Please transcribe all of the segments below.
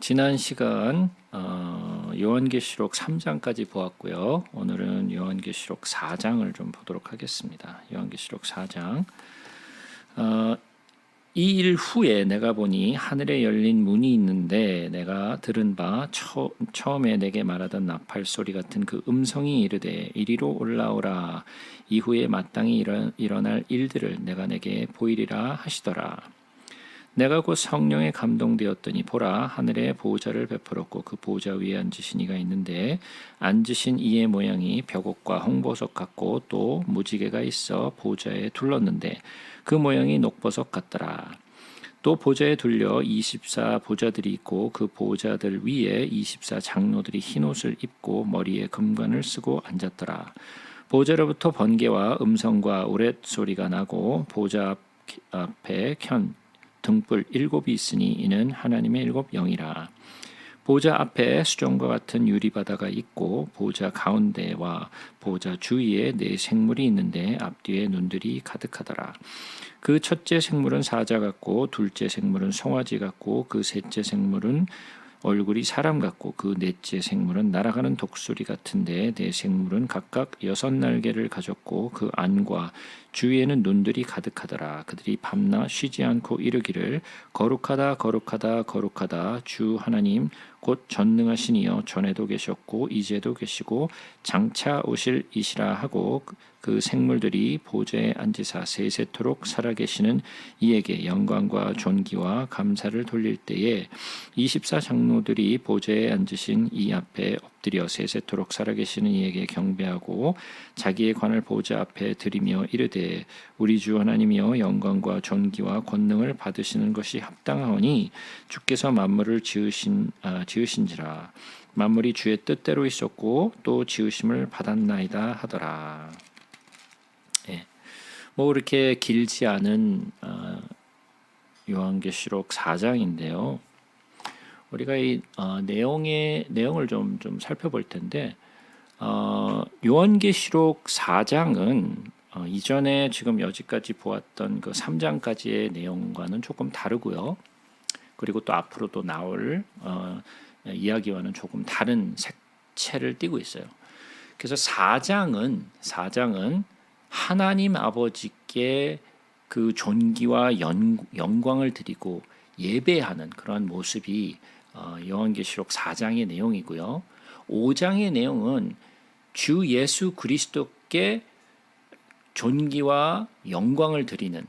지난 시간 요한계시록 3장까지 보았고요. 오늘은 요한계시록 4장을 좀 보도록 하겠습니다. 요한계시록 4장. 이 일 후에 내가 보니 하늘에 열린 문이 있는데 내가 들은 바 처음에 내게 말하던 나팔 소리 같은 그 음성이 이르되 이리로 올라오라. 이후에 마땅히 일어날 일들을 내가 내게 보이리라 하시더라. 내가 곧 성령에 감동되었더니 보라 하늘에 보호자를 베풀었고 그 보호자 위에 앉으신 이가 있는데 앉으신 이의 모양이 벽옥과 홍보석 같고 또 무지개가 있어 보호자에 둘렀는데 그 모양이 녹보석 같더라. 또 보좌에 둘려 24 보좌들이 있고 그 보좌들 위에 24 장로들이 흰옷을 입고 머리에 금관을 쓰고 앉았더라. 보좌로부터 번개와 음성과 우렛소리가 나고 보좌 앞에 켠 등불 7이 있으니 이는 하나님의 7 영이라. 보좌 앞에 수정과 같은 유리바다가 있고 보좌 가운데와 보좌 주위에 4 생물이 있는데 앞뒤에 눈들이 가득하더라. 그 첫째 생물은 사자 같고 둘째 생물은 송아지 같고 그 셋째 생물은 얼굴이 사람 같고 그 넷째 생물은 날아가는 독수리 같은데 4 생물은 각각 6 날개를 가졌고 그 안과 주위에는 눈들이 가득하더라. 그들이 밤낮 쉬지 않고 이르기를 거룩하다 거룩하다 거룩하다 주 하나님 곧 전능하신 이여 전에도 계셨고 이제도 계시고 장차 오실 이시라 하고 그 생물들이 보좌에 앉으사 세세토록 살아계시는 이에게 영광과 존귀와 감사를 돌릴 때에 24 장로들이 보좌에 앉으신 이 앞에 엎드려 세세토록 살아계시는 이에게 경배하고 자기의 관을 보좌 앞에 드리며 이르되 우리 주 하나님이여 영광과 존귀와 권능을 받으시는 것이 합당하오니 주께서 만물을 지으신지라. 만물이 주의 뜻대로 있었고 또 지으심을 받았나이다 하더라. 뭐 그렇게 길지 않은 요한계시록 4장인데요. 우리가 이 내용을 좀 살펴볼 텐데 요한계시록 4장은 이전에 지금 여기까지 보았던 그 3장까지의 내용과는 조금 다르고요. 그리고 또 앞으로도 나올 이야기와는 조금 다른 색채를 띠고 있어요. 그래서 4장은 하나님 아버지께 그 존귀와 영광을 드리고 예배하는 그러한 모습이 요한계시록 4장의 내용이고요. 5장의 내용은 주 예수 그리스도께 존귀와 영광을 드리는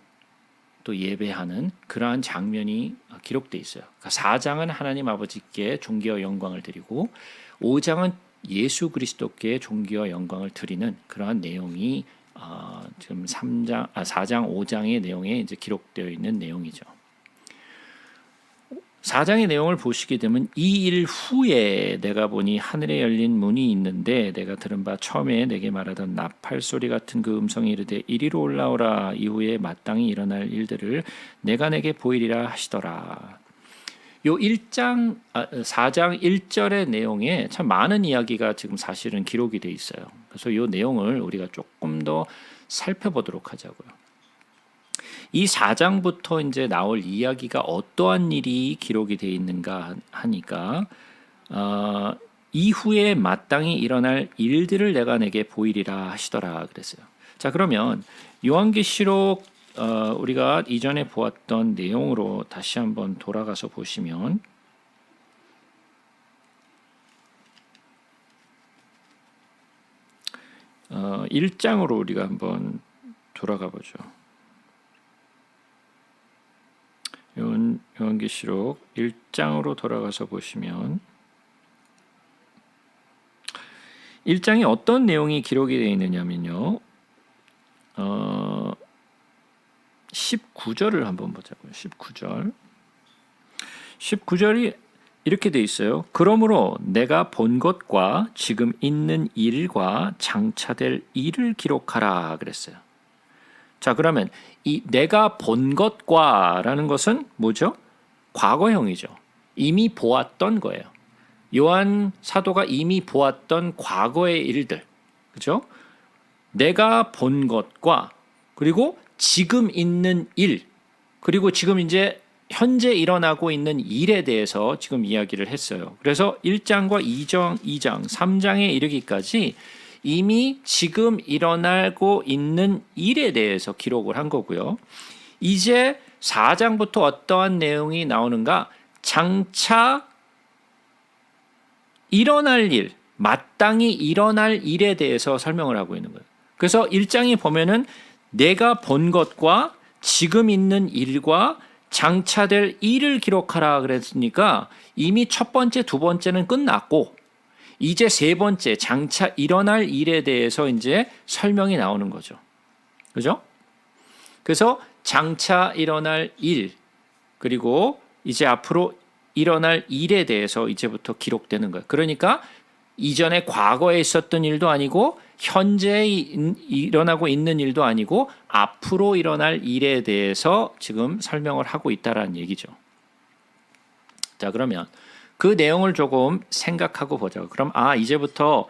또 예배하는 그러한 장면이 기록되어 있어요. 그러니까 4장은 하나님 아버지께 존귀와 영광을 드리고 5장은 예수 그리스도께 존귀와 영광을 드리는 그러한 내용이 지금 4장, 5장의 내용에 이제 기록되어 있는 내용이죠. 4장의 내용을 보시게 되면 이 일 후에 내가 보니 하늘에 열린 문이 있는데 내가 들은 바 처음에 내게 말하던 나팔 소리 같은 그 음성이 이르되 이리로 올라오라. 이후에 마땅히 일어날 일들을 내가 내게 보이리라 하시더라. 요 4장 1절의 내용에 참 많은 이야기가 지금 사실은 기록이 돼 있어요. 그래서 이 내용을 우리가 조금 더 살펴보도록 하자고요. 이 4장부터 이제 나올 이야기가 어떠한 일이 기록이 돼 있는가 하니까 이후에 마땅히 일어날 일들을 내가 내게 보이리라 하시더라 그랬어요. 자, 그러면 요한계시록 우리가 이전에 보았던 내용으로 다시 한번 돌아가서 보시면 1장으로 우리가 한번 돌아가 보죠. 요한계시록 1장으로 돌아가서 보시면 1장에 어떤 내용이 기록이 되어 있느냐면요. 19절을 한번 보자고요. 19절이 이렇게 돼 있어요. 그러므로 내가 본 것과 지금 있는 일과 장차될 일을 기록하라 그랬어요. 자, 그러면 이 내가 본 것과라는 것은 뭐죠? 과거형이죠. 이미 보았던 거예요. 요한 사도가 이미 보았던 과거의 일들, 그죠? 내가 본 것과 그리고 지금 있는 일, 그리고 지금 이제 현재 일어나고 있는 일에 대해서 지금 이야기를 했어요. 그래서 1장과 2장, 3장에 이르기까지 이미 지금 일어나고 있는 일에 대해서 기록을 한 거고요. 이제 4장부터 어떠한 내용이 나오는가? 장차 일어날 일, 마땅히 일어날 일에 대해서 설명을 하고 있는 거예요. 그래서 1장에 보면은 내가 본 것과 지금 있는 일과 장차 될 일을 기록하라 그랬으니까 이미 첫 번째, 두 번째는 끝났고 이제 세 번째 장차 일어날 일에 대해서 이제 설명이 나오는 거죠. 그죠? 그래서 장차 일어날 일 그리고 이제 앞으로 일어날 일에 대해서 이제부터 기록되는 거예요. 그러니까 이전에 과거에 있었던 일도 아니고 현재 일어나고 있는 일도 아니고 앞으로 일어날 일에 대해서 지금 설명을 하고 있다라는 얘기죠. 자, 그러면 그 내용을 조금 생각하고 보자고. 그럼 이제부터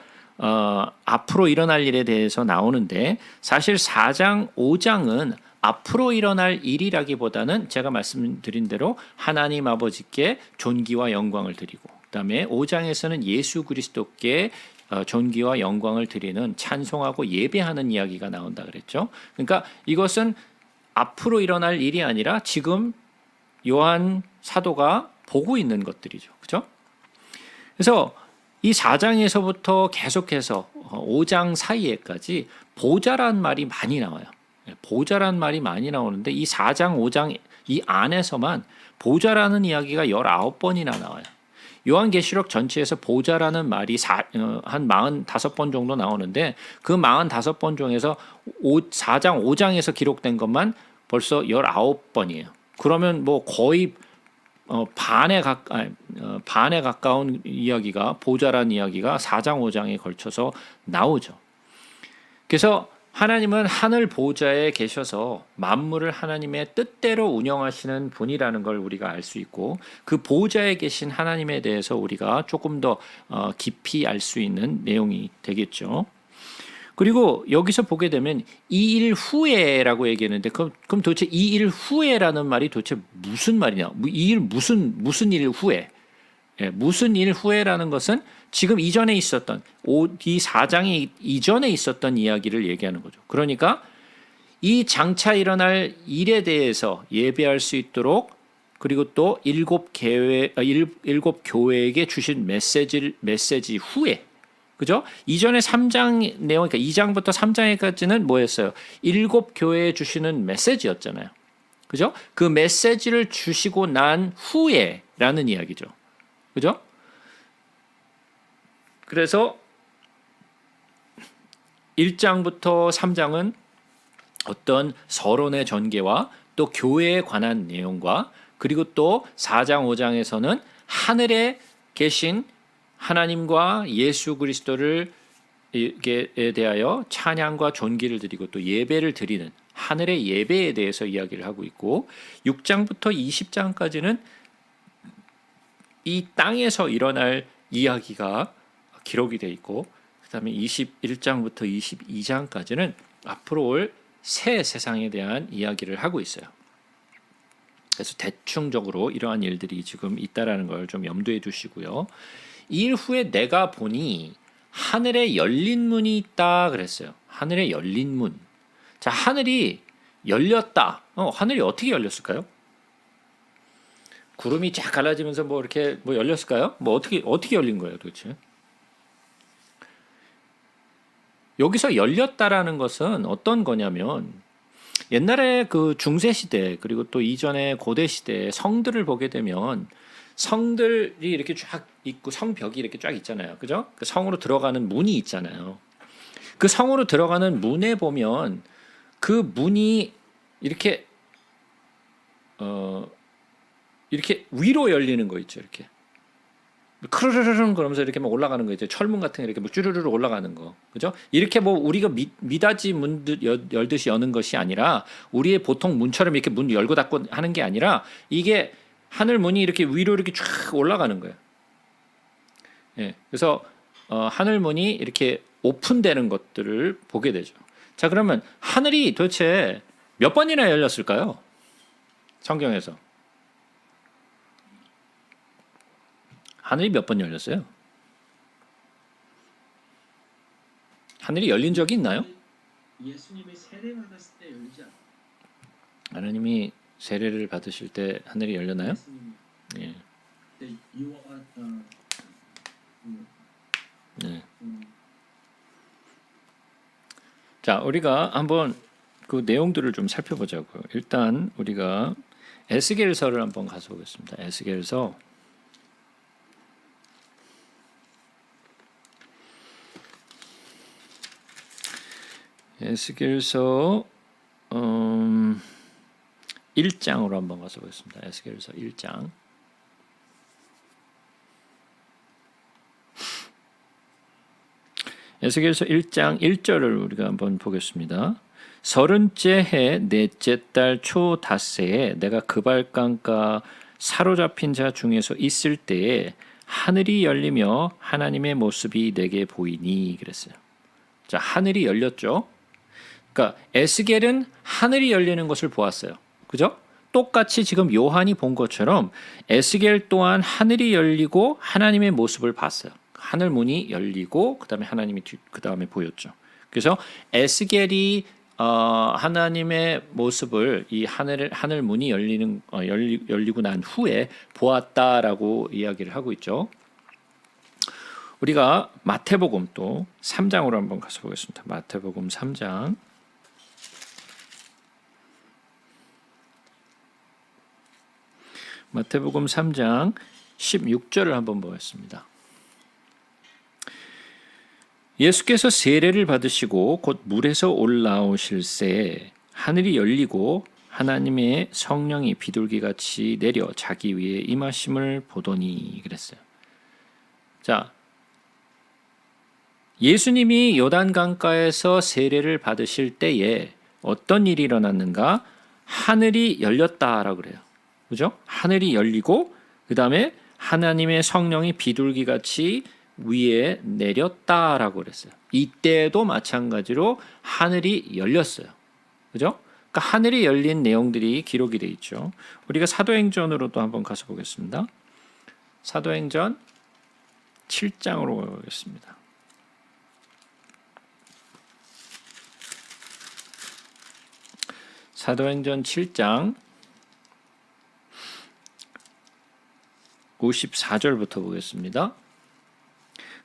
앞으로 일어날 일에 대해서 나오는데 사실 4장, 5장은 앞으로 일어날 일이라기보다는 제가 말씀드린 대로 하나님 아버지께 존귀와 영광을 드리고 그다음에 5장에서는 예수 그리스도께 존귀와 영광을 드리는 찬송하고 예배하는 이야기가 나온다 그랬죠. 그러니까 이것은 앞으로 일어날 일이 아니라 지금 요한 사도가 보고 있는 것들이죠. 그렇죠? 그래서 이 4장에서부터 계속해서 5장 사이에까지 보좌란 말이 많이 나와요. 보좌란 말이 많이 나오는데 이 4장, 5장 이 안에서만 보좌라는 이야기가 19번이나 나와요. 요한계시록 전체에서 보좌라는 말이 한 45번 정도 나오는데 그 45번 중에서 4장, 5장에서 기록된 것만 벌써 19번이에요. 그러면 뭐 거의 반에 가까운 이야기가 보좌라는 이야기가 4장, 5장에 걸쳐서 나오죠. 그래서 하나님은 하늘 보좌에 계셔서 만물을 하나님의 뜻대로 운영하시는 분이라는 걸 우리가 알 수 있고 그 보좌에 계신 하나님에 대해서 우리가 조금 더 깊이 알 수 있는 내용이 되겠죠. 그리고 여기서 보게 되면 이 일 후에라고 얘기했는데 그럼 도대체 이 일 후에라는 말이 도대체 무슨 말이냐? 이 일 무슨 일 후에? 무슨 일 후에라는 것은 지금 이전에 있었던 이 4장이 이전에 있었던 이야기를 얘기하는 거죠. 그러니까 이 장차 일어날 일에 대해서 예배할 수 있도록 그리고 또 일곱 교회에게 주신 메시지 후에 그죠? 이전에 3장 내용 그러니까 2장부터 3장까지는 뭐였어요? 일곱 교회에 주시는 메시지였잖아요. 그죠? 그 메시지를 주시고 난 후에라는 이야기죠. 그죠? 그래서 1장부터 3장은 어떤 서론의 전개와 또 교회에 관한 내용과 그리고 또 4장, 5장에서는 하늘에 계신 하나님과 예수 그리스도를 에 대하여 찬양과 존귀를 드리고 또 예배를 드리는 하늘의 예배에 대해서 이야기를 하고 있고 6장부터 20장까지는 이 땅에서 일어날 이야기가 기록이 되어 있고 그다음에 21장부터 22장까지는 앞으로 올 새 세상에 대한 이야기를 하고 있어요. 그래서 대충적으로 이러한 일들이 지금 있다라는 걸 좀 염두에 두시고요. 이 일 후에 내가 보니 하늘에 열린 문이 있다 그랬어요. 하늘에 열린 문. 자, 하늘이 열렸다. 하늘이 어떻게 열렸을까요? 구름이 쫙 갈라지면서 뭐 이렇게 뭐 열렸을까요? 뭐 어떻게 열린 거예요, 도대체? 여기서 열렸다라는 것은 어떤 거냐면 옛날에 그 중세 시대 그리고 또 이전에 고대 시대 성들을 보게 되면 성들이 이렇게 쫙 있고 성벽이 이렇게 쫙 있잖아요. 그죠? 그 성으로 들어가는 문이 있잖아요. 그 성으로 들어가는 문에 보면 그 문이 이렇게 이렇게 위로 열리는 거 있죠. 이렇게 크르르르 그러면서 이렇게 막 올라가는 거 있죠. 철문 같은 게 이렇게 뭐 쭈르르르 올라가는 거. 그죠? 이렇게 뭐 우리가 미닫이 문 열듯이 여는 것이 아니라 우리의 보통 문처럼 이렇게 문 열고 닫고 하는 게 아니라 이게 하늘 문이 이렇게 위로 이렇게 쫙 올라가는 거예요. 예. 그래서 하늘 문이 이렇게 오픈되는 것들을 보게 되죠. 자, 그러면 하늘이 도대체 몇 번이나 열렸을까요? 성경에서. 하늘이 몇 번 열렸어요? 하늘이 열린 적이 있나요? 예수님이 세례 받았을 때 열리지 않아요. 하나님이 세례를 받으실 때 하늘이 열렸나요? 예수님이 예. 그때 요한 네. 자, 우리가 한번 그 내용들을 좀 살펴보자고요. 일단 우리가 에스겔서를 한번 가서 보겠습니다. 에스겔서 에스겔서 1장으로 한번 가서 보겠습니다. 에스겔서 1장. 에스겔서 1장 1절을 우리가 한번 보겠습니다. 30째 해 넷째 달 초 닷새에 내가 그발강가 사로잡힌 자 중에서 있을 때에 하늘이 열리며 하나님의 모습이 내게 보이니 그랬어요. 자, 하늘이 열렸죠. 그러니까 에스겔은 하늘이 열리는 것을 보았어요. 그죠? 똑같이 지금 요한이 본 것처럼 에스겔 또한 하늘이 열리고 하나님의 모습을 봤어요. 하늘 문이 열리고 그다음에 하나님이 그다음에 보였죠. 그래서 에스겔이 하나님의 모습을 이 하늘 문이 열리고 난 후에 보았다라고 이야기를 하고 있죠. 우리가 마태복음 또 3장으로 한번 가서 보겠습니다. 마태복음 3장. 마태복음 3장 16절을 한번 보겠습니다. 예수께서 세례를 받으시고 곧 물에서 올라오실새 하늘이 열리고 하나님의 성령이 비둘기같이 내려 자기 위에 임하심을 보더니 그랬어요. 자, 예수님이 요단강가에서 세례를 받으실 때에 어떤 일이 일어났는가? 하늘이 열렸다라고 그래요. 그죠? 하늘이 열리고 그 다음에 하나님의 성령이 비둘기같이 위에 내렸다라고 그랬어요. 이때도 마찬가지로 하늘이 열렸어요. 그죠? 그러니까 하늘이 열린 내용들이 기록이 되어 있죠. 우리가 사도행전으로 또 한번 가서 보겠습니다. 사도행전 7장으로 가보겠습니다. 사도행전 7장 54절부터 보겠습니다.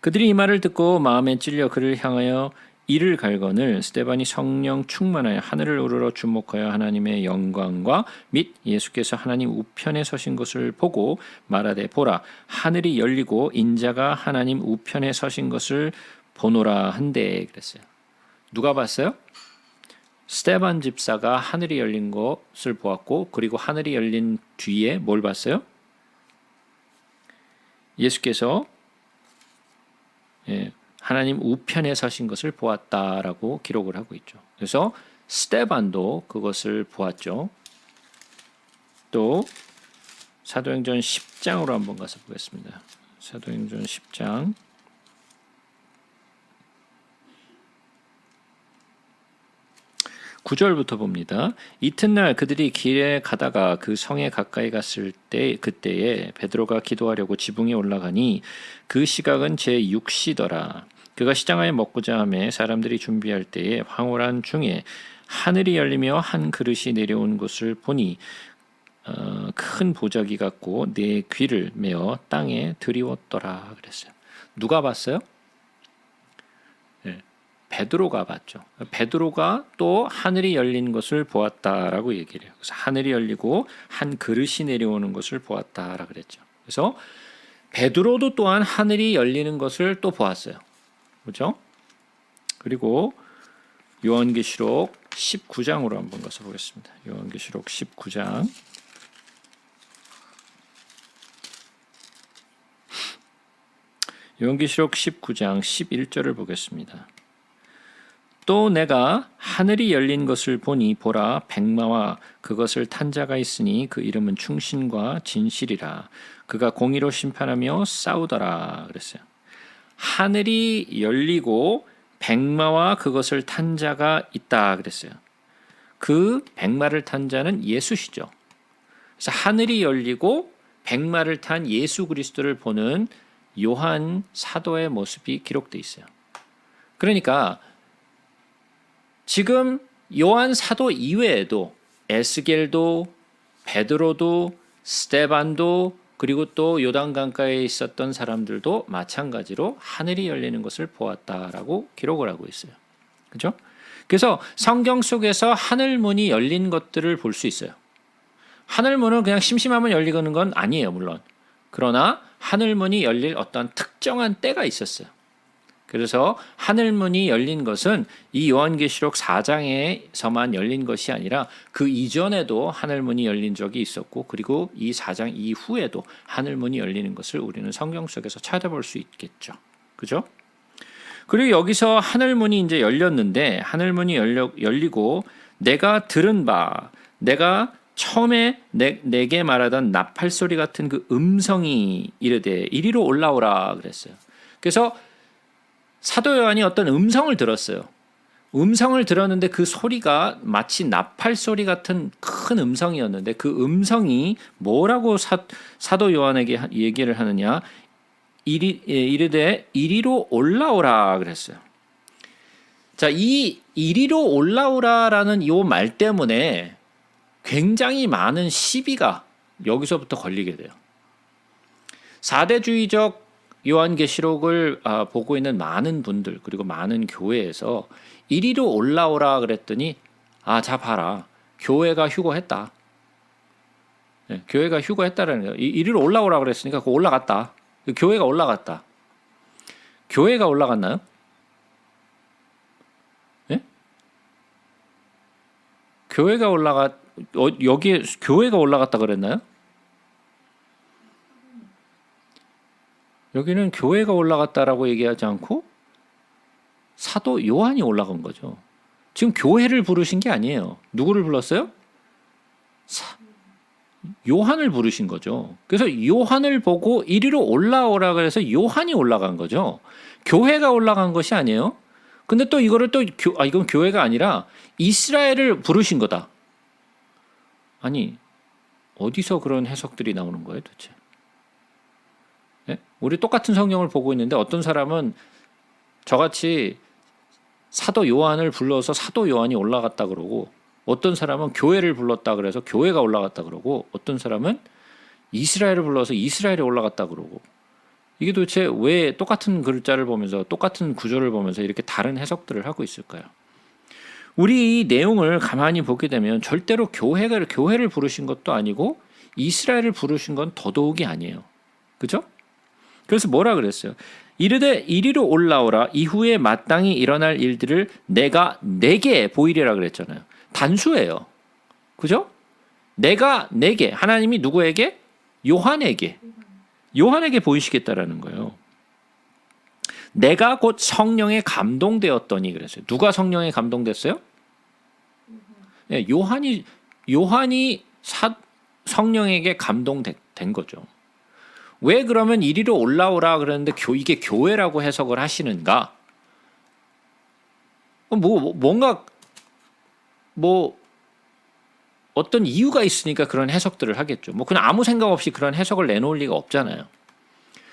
그들이 이 말을 듣고 마음에 찔려 그를 향하여 이를 갈거늘 스데반이 성령 충만하여 하늘을 우러러 주목하여 하나님의 영광과 및 예수께서 하나님 우편에 서신 것을 보고 말하되 보라 하늘이 열리고 인자가 하나님 우편에 서신 것을 보노라 한데 그랬어요. 누가 봤어요? 스데반 집사가 하늘이 열린 것을 보았고 그리고 하늘이 열린 뒤에 뭘 봤어요? 예수께서 하나님 우편에 서신 것을 보았다라고 기록을 하고 있죠. 그래서 스데반도 그것을 보았죠. 또 사도행전 10장으로 한번 가서 보겠습니다. 사도행전 10장 9절부터 봅니다. 이튿날 그들이 길에 가다가 그 성에 가까이 갔을 때 그때에 베드로가 기도하려고 지붕에 올라가니 그 시각은 제6시더라. 그가 시장하에 먹고자 하매 사람들이 준비할 때에 황홀한 중에 하늘이 열리며 한 그릇이 내려온 것을 보니 큰 보자기 같고 네 귀를 메어 땅에 들이웠더라 그랬어요. 누가 봤어요? 베드로가 봤죠. 베드로가 또 하늘이 열린 것을 보았다라고 얘기를 해요. 그래서 하늘이 열리고 한 그릇이 내려오는 것을 보았다라고 그랬죠. 그래서 베드로도 또한 하늘이 열리는 것을 또 보았어요. 그렇죠? 그리고 요한계시록 19장으로 한번 가서 보겠습니다. 요한계시록 19장 요한계시록 19장 11절을 보겠습니다. 또 내가 하늘이 열린 것을 보니 보라 백마와 그것을 탄 자가 있으니 그 이름은 충신과 진실이라. 그가 공의로 심판하며 싸우더라 그랬어요. 하늘이 열리고 백마와 그것을 탄 자가 있다 그랬어요. 그 백마를 탄 자는 예수시죠. 그래서 하늘이 열리고 백마를 탄 예수 그리스도를 보는 요한 사도의 모습이 기록돼 있어요. 그러니까 지금 요한 사도 이외에도 에스겔도 베드로도 스데반도 그리고 또 요단강가에 있었던 사람들도 마찬가지로 하늘이 열리는 것을 보았다라고 기록을 하고 있어요. 그죠? 그래서 성경 속에서 하늘 문이 열린 것들을 볼 수 있어요. 하늘 문은 그냥 심심하면 열리는 건 아니에요, 물론. 그러나 하늘 문이 열릴 어떤 특정한 때가 있었어요. 그래서 하늘 문이 열린 것은 이 요한계시록 4장에서만 열린 것이 아니라 그 이전에도 하늘 문이 열린 적이 있었고, 그리고 이 4장 이후에도 하늘 문이 열리는 것을 우리는 성경 속에서 찾아볼 수 있겠죠. 그죠? 그리고 여기서 하늘 문이 이제 열렸는데, 하늘 문이 열리고 내가 들은 바, 내가 처음에 내게 말하던 나팔 소리 같은 그 음성이 이르되 이리로 올라오라 그랬어요. 그래서 사도 요한이 어떤 음성을 들었어요. 음성을 들었는데 그 소리가 마치 나팔 소리 같은 큰 음성이었는데, 그 음성이 뭐라고 사도 요한에게 얘기를 하느냐? 이르되 이리로 올라오라 그랬어요. 자, 이 이리로 올라오라라는 이 말 때문에 굉장히 많은 시비가 여기서부터 걸리게 돼요. 4대주의적 요한계시록을 보고 있는 많은 분들, 그리고 많은 교회에서 이리로 올라오라 그랬더니 자 봐라, 교회가 휴거했다. 네, 교회가 휴거했다라는 거예요. 이리로 올라오라 그랬으니까 그거 올라갔다. 교회가 올라갔다. 교회가 올라갔나요? 네? 교회가 여기에 교회가 올라갔다 그랬나요? 여기는 교회가 올라갔다라고 얘기하지 않고 사도 요한이 올라간 거죠. 지금 교회를 부르신 게 아니에요. 누구를 불렀어요? 요한을 부르신 거죠. 그래서 요한을 보고 이리로 올라오라 그래서 요한이 올라간 거죠. 교회가 올라간 것이 아니에요. 근데 또 이거를 이건 교회가 아니라 이스라엘을 부르신 거다. 아니, 어디서 그런 해석들이 나오는 거예요, 도대체? 네? 우리 똑같은 성경을 보고 있는데 어떤 사람은 저같이 사도 요한을 불러서 사도 요한이 올라갔다 그러고, 어떤 사람은 교회를 불렀다 그래서 교회가 올라갔다 그러고, 어떤 사람은 이스라엘을 불러서 이스라엘이 올라갔다 그러고, 이게 도대체 왜 똑같은 글자를 보면서 똑같은 구조를 보면서 이렇게 다른 해석들을 하고 있을까요? 우리 이 내용을 가만히 보게 되면 절대로 교회를 부르신 것도 아니고 이스라엘을 부르신 건 더더욱이 아니에요. 그죠? 그래서 뭐라 그랬어요? 이르되 이리로 올라오라, 이후에 마땅히 일어날 일들을 내가 내게 보이리라 그랬잖아요. 단수예요. 그죠? 내가 내게, 하나님이 누구에게? 요한에게 보이시겠다라는 거예요. 내가 곧 성령에 감동되었더니 그랬어요. 누가 성령에 감동됐어요? 네, 요한이 성령에게 감동된 거죠. 왜 그러면 이리로 올라오라 그러는데 이게 교회라고 해석을 하시는가? 뭔가 어떤 이유가 있으니까 그런 해석들을 하겠죠. 그냥 아무 생각 없이 그런 해석을 내놓을 리가 없잖아요.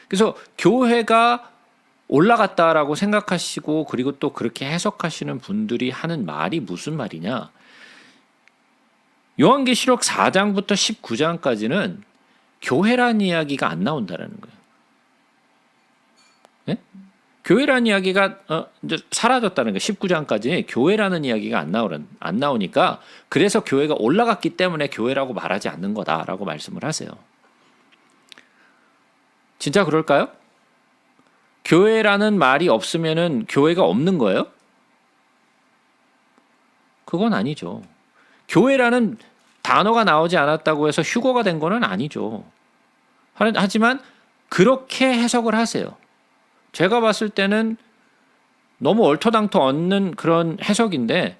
그래서 교회가 올라갔다라고 생각하시고, 그리고 또 그렇게 해석하시는 분들이 하는 말이 무슨 말이냐? 요한계시록 4장부터 19장까지는 교회라는 이야기가 안 나온다라는 거예요. 네? 교회라는 이야기가 이제 사라졌다는 거예요. 19장까지 교회라는 이야기가 안 나오니까, 그래서 교회가 올라갔기 때문에 교회라고 말하지 않는 거다라고 말씀을 하세요. 진짜 그럴까요? 교회라는 말이 없으면은 교회가 없는 거예요? 그건 아니죠. 교회라는 단어가 나오지 않았다고 해서 휴거가 된 거는 아니죠. 하지만 그렇게 해석을 하세요. 제가 봤을 때는 너무 얼토당토 없는 그런 해석인데,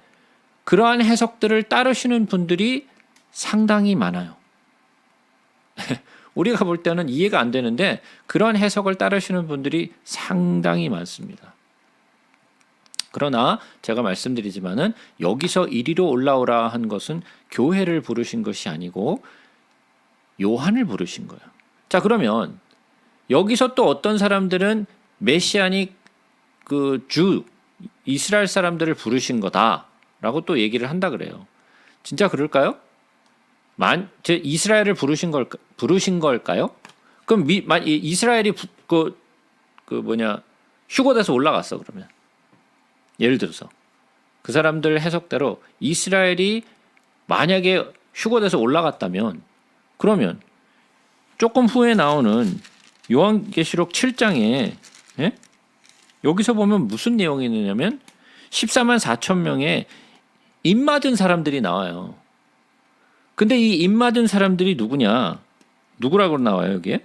그러한 해석들을 따르시는 분들이 상당히 많아요. 우리가 볼 때는 이해가 안 되는데 그런 해석을 따르시는 분들이 상당히 많습니다. 그러나 제가 말씀드리지만은 여기서 이리로 올라오라 한 것은 교회를 부르신 것이 아니고 요한을 부르신 거예요. 자, 그러면 여기서 또 어떤 사람들은 메시아닉 그 주 이스라엘 사람들을 부르신 거다라고 또 얘기를 한다 그래요. 진짜 그럴까요? 제 이스라엘을 부르신 걸까요? 그럼 이스라엘이 휴거돼서 올라갔어 그러면 예를 들어서 그 사람들 해석대로 이스라엘이 만약에 휴거돼서 올라갔다면 그러면 조금 후에 나오는 요한계시록 7장에 여기서 보면 무슨 내용이 있느냐면 14만 4천 명의 입맞은 사람들이 나와요. 근데 이 입맞은 사람들이 누구라고 나와요 여기에?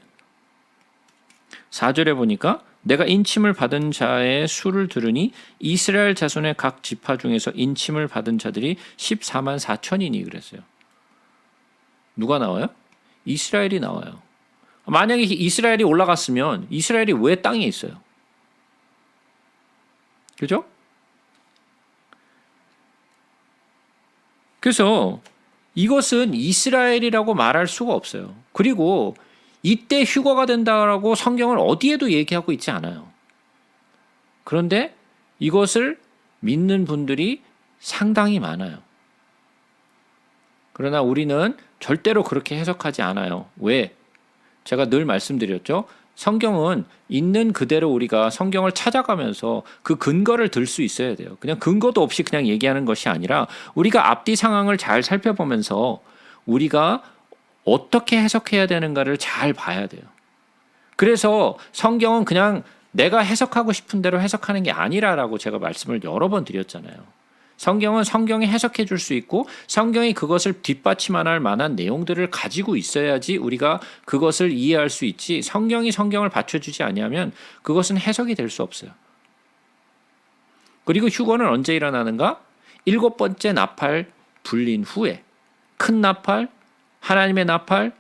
4절에 보니까 내가 인침을 받은 자의 수를 들으니 이스라엘 자손의 각 지파 중에서 인침을 받은 자들이 14만 4천이니 그랬어요. 누가 나와요? 이스라엘이 나와요. 만약에 이스라엘이 올라갔으면 이스라엘이 왜 땅에 있어요? 그죠? 그래서 이것은 이스라엘이라고 말할 수가 없어요. 그리고 이때 휴거가 된다라고 성경을 어디에도 얘기하고 있지 않아요. 그런데 이것을 믿는 분들이 상당히 많아요. 그러나 우리는 절대로 그렇게 해석하지 않아요. 왜? 제가 늘 말씀드렸죠. 성경은 있는 그대로 우리가 성경을 찾아가면서 그 근거를 들 수 있어야 돼요. 그냥 근거도 없이 그냥 얘기하는 것이 아니라 우리가 앞뒤 상황을 잘 살펴보면서 우리가 어떻게 해석해야 되는가를 잘 봐야 돼요. 그래서 성경은 그냥 내가 해석하고 싶은 대로 해석하는 게 아니라라고 제가 말씀을 여러 번 드렸잖아요. 성경은 성경이 해석해 줄 수 있고 성경이 그것을 뒷받침할 만한 내용들을 가지고 있어야지 우리가 그것을 이해할 수 있지 성경이 성경을 받쳐주지 아니하면 그것은 해석이 될 수 없어요. 그리고 휴거는 언제 일어나는가? 7번째 나팔 불린 후에 큰 나팔, 하나님의 나팔,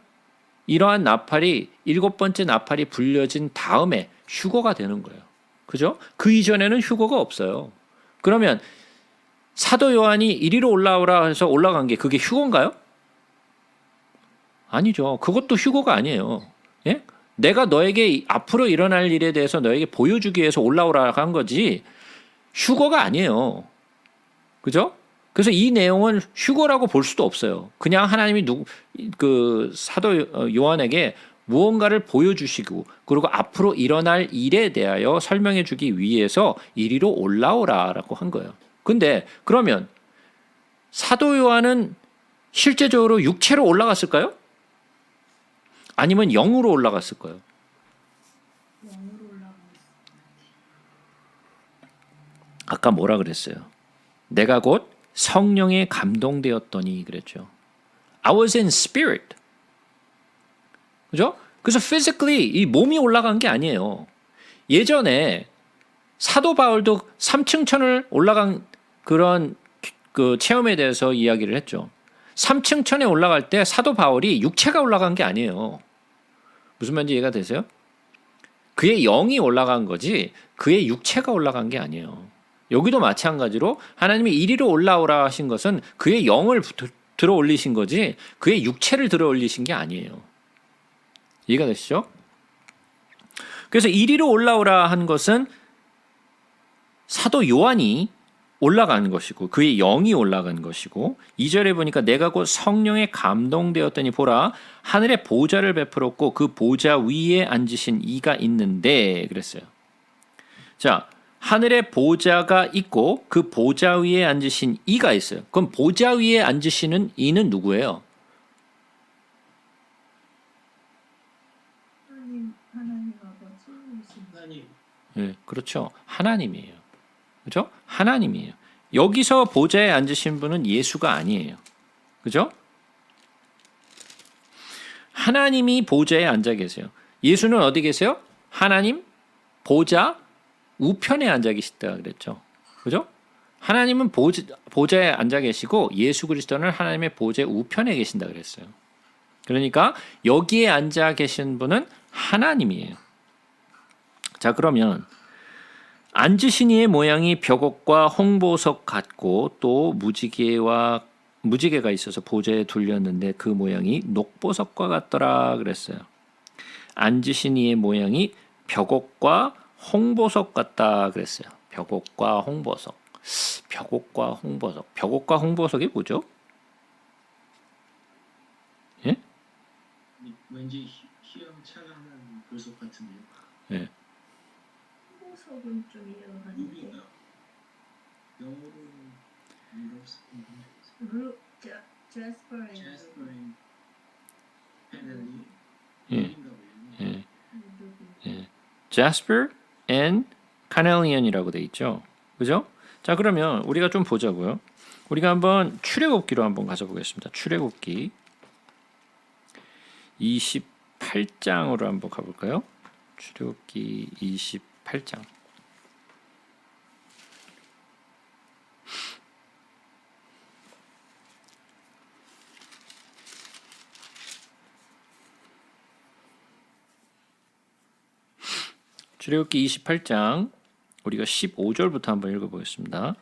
이러한 나팔이 7번째 나팔이 불려진 다음에 휴거가 되는 거예요. 그죠? 그 이전에는 휴거가 없어요. 그러면 사도 요한이 이리로 올라오라 해서 올라간 게 그게 휴거인가요? 아니죠. 그것도 휴거가 아니에요. 예? 내가 너에게 앞으로 일어날 일에 대해서 너에게 보여주기 위해서 올라오라 한 거지 휴거가 아니에요. 그죠? 그래서 이 내용은 휴거라고 볼 수도 없어요. 그냥 하나님이 사도 요한에게 무언가를 보여주시고 그리고 앞으로 일어날 일에 대하여 설명해 주기 위해서 이리로 올라오라라고 한 거예요. 근데 그러면 사도 요한은 실제적으로 육체로 올라갔을까요? 아니면 영으로 올라갔을까요? 아까 뭐라 그랬어요? 내가 곧 성령에 감동되었더니 그랬죠. I was in spirit. 그죠? 그래서 physically 이 몸이 올라간 게 아니에요. 예전에 사도 바울도 3층 천을 올라간 그런 그 체험에 대해서 이야기를 했죠. 3층 천에 올라갈 때 사도 바울이 육체가 올라간 게 아니에요. 무슨 말인지 이해가 되세요? 그의 영이 올라간 거지 그의 육체가 올라간 게 아니에요. 여기도 마찬가지로 하나님이 이리로 올라오라 하신 것은 그의 영을 들어 올리신 거지 그의 육체를 들어 올리신 게 아니에요. 이해가 되시죠? 그래서 이리로 올라오라 한 것은 사도 요한이 올라간 것이고 그의 영이 올라간 것이고 2절에 보니까 내가 곧 성령에 감동되었더니 보라 하늘에 보좌를 베풀었고 그 보좌 위에 앉으신 이가 있는데 그랬어요. 자, 하늘에 보좌가 있고 그 보좌 위에 앉으신 이가 있어요. 그럼 보좌 위에 앉으시는 이는 누구예요? 하나님 아버지. 하나님. 네, 그렇죠. 하나님이에요. 그죠? 하나님이에요. 여기서 보좌에 앉으신 분은 예수가 아니에요. 그죠? 하나님이 보좌에 앉아 계세요. 예수는 어디 계세요? 하나님 보좌 우편에 앉아 계시다 그랬죠. 그죠? 하나님은 보좌에 앉아 계시고 예수 그리스도는 하나님의 보좌 우편에 계신다 그랬어요. 그러니까 여기에 앉아 계신 분은 하나님이에요. 자, 그러면 앉으신 이의 모양이 벽옥과 홍보석 같고 또 무지개가 있어서 보좌에 둘렸는데 그 모양이 녹보석과 같더라 그랬어요. 앉으신 이의 모양이 벽옥과 홍보석 같다 그랬어요. 벽옥과 홍보석. 벽옥과 홍보석. 벽옥과 홍보석이 뭐죠? 예? 왠지 휘황찬란한 보석 같은데요. 예. 호석은 좀 이해가 가는데. 루비가 영어로 유럽스푼 제스퍼 앤 제스퍼인 페널리 예. 루비인가 보요. 예. 루비. 예. Jasper and Carnelian이라고 돼 있죠. 그죠? 자, 그러면 우리가 좀 보자고요. 우리가 한번 출애굽기로 한번 가져 보겠습니다. 출애굽기 28장으로 한번 가 볼까요? 출애굽기 28장. 출애굽기 28장 우리가 15절부터 한번 읽어보겠습니다.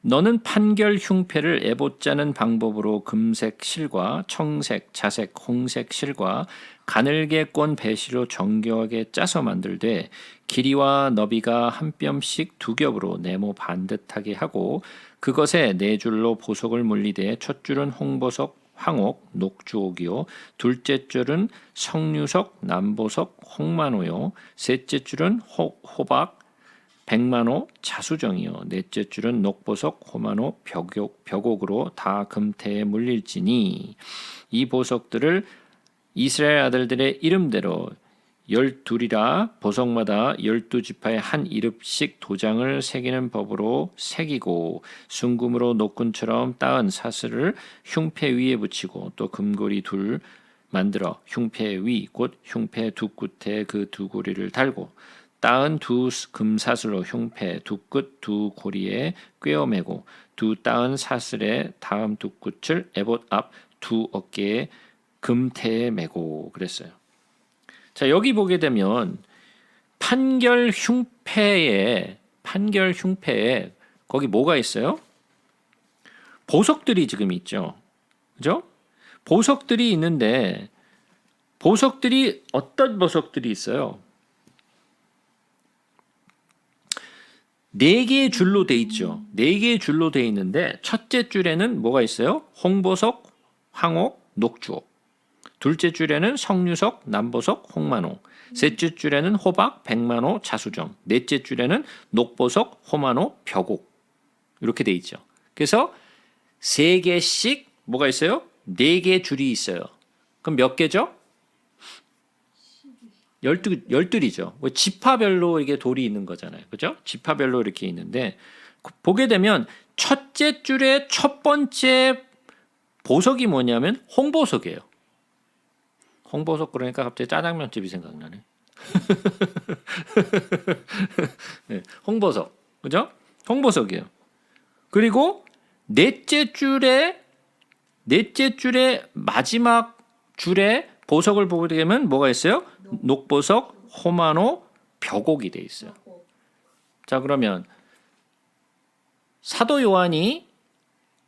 너는 판결 흉패를 에봇 짜는 방법으로 금색 실과 청색, 자색, 홍색 실과 가늘게 꼰 배실로 정교하게 짜서 만들되 길이와 너비가 한 뼘씩 두 겹으로 네모 반듯하게 하고 그것에 네 줄로 보석을 물리되 첫 줄은 홍보석, 황옥, 녹주옥이요 둘째 줄은 석류석, 남보석, 홍만호요 셋째 줄은 호박, 백만호, 자수정이요 넷째 줄은 녹보석, 호만호, 벽옥으로 다 금태에 물릴지니 이 보석들을 이스라엘 아들들의 이름대로 12이라 보석마다 12지파에 한 이름씩 도장을 새기는 법으로 새기고 순금으로 노끈처럼 따은 사슬을 흉패 위에 붙이고 또 금고리 둘 만들어 흉패 위 곧 흉패 두 끝에 그 두 고리를 달고 따은 두 금사슬로 흉패 두 끝 두 고리에 꿰어매고 두 따은 사슬의 다음 두 끝을 에봇 앞 두 어깨에 금태에 매고 그랬어요. 자, 여기 보게 되면 판결 흉패에 거기 뭐가 있어요? 보석들이 지금 있죠. 그죠? 보석들이 있는데 보석들이 어떤 보석들이 있어요? 네 개의 줄로 돼 있죠. 네 개의 줄로 돼 있는데 첫째 줄에는 뭐가 있어요? 홍보석, 황옥, 녹주옥. 둘째 줄에는 석류석, 남보석, 홍만호. 셋째 줄에는 호박, 백만호, 자수정. 넷째 줄에는 녹보석, 호만호, 벽옥. 이렇게 돼 있죠. 그래서 세 개씩 뭐가 있어요? 네 개의 줄이 있어요. 그럼 몇 개죠? 12이죠. 지파별로 이게 돌이 있는 거잖아요. 그죠? 지파별로 이렇게 있는데 보게 되면 첫째 줄의 첫 번째 보석이 뭐냐면 홍보석이에요. 홍보석 그러니까 갑자기 짜장면집이 생각나네. 네, 홍보석. 그죠? 홍보석이에요. 그리고 넷째 줄의 마지막 줄에 보석을 보게 되면 뭐가 있어요? 녹보석, 호만호, 벽옥이 돼 있어요. 자, 그러면 사도 요한이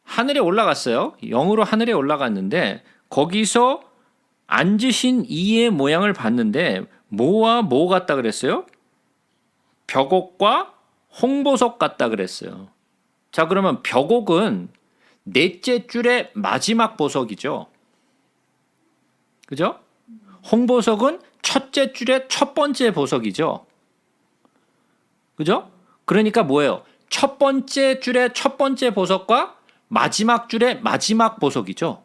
하늘에 올라갔어요. 영으로 하늘에 올라갔는데 거기서 앉으신 이의 모양을 봤는데 뭐와 뭐 같다 그랬어요? 벽옥과 홍보석 같다 그랬어요. 자, 그러면 벽옥은 넷째 줄의 마지막 보석이죠. 그죠? 홍보석은 첫째 줄의 첫 번째 보석이죠. 그죠? 그러니까 뭐예요? 첫 번째 줄의 첫 번째 보석과 마지막 줄의 마지막 보석이죠.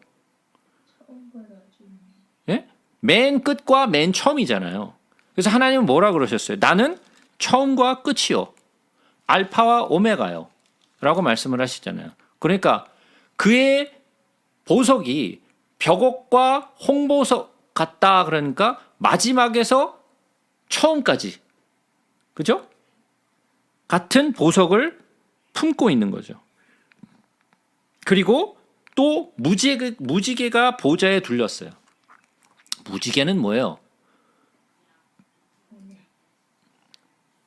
예? 맨 끝과 맨 처음이잖아요. 그래서 하나님은 뭐라 그러셨어요? 나는 처음과 끝이요. 알파와 오메가요. 라고 말씀을 하시잖아요. 그러니까 그의 보석이 벽옥과 홍보석 같다 그러니까 마지막에서 처음까지 그죠? 같은 보석을 품고 있는 거죠. 그리고 또 무지개가 보좌에 둘렸어요. 무지개는 뭐예요?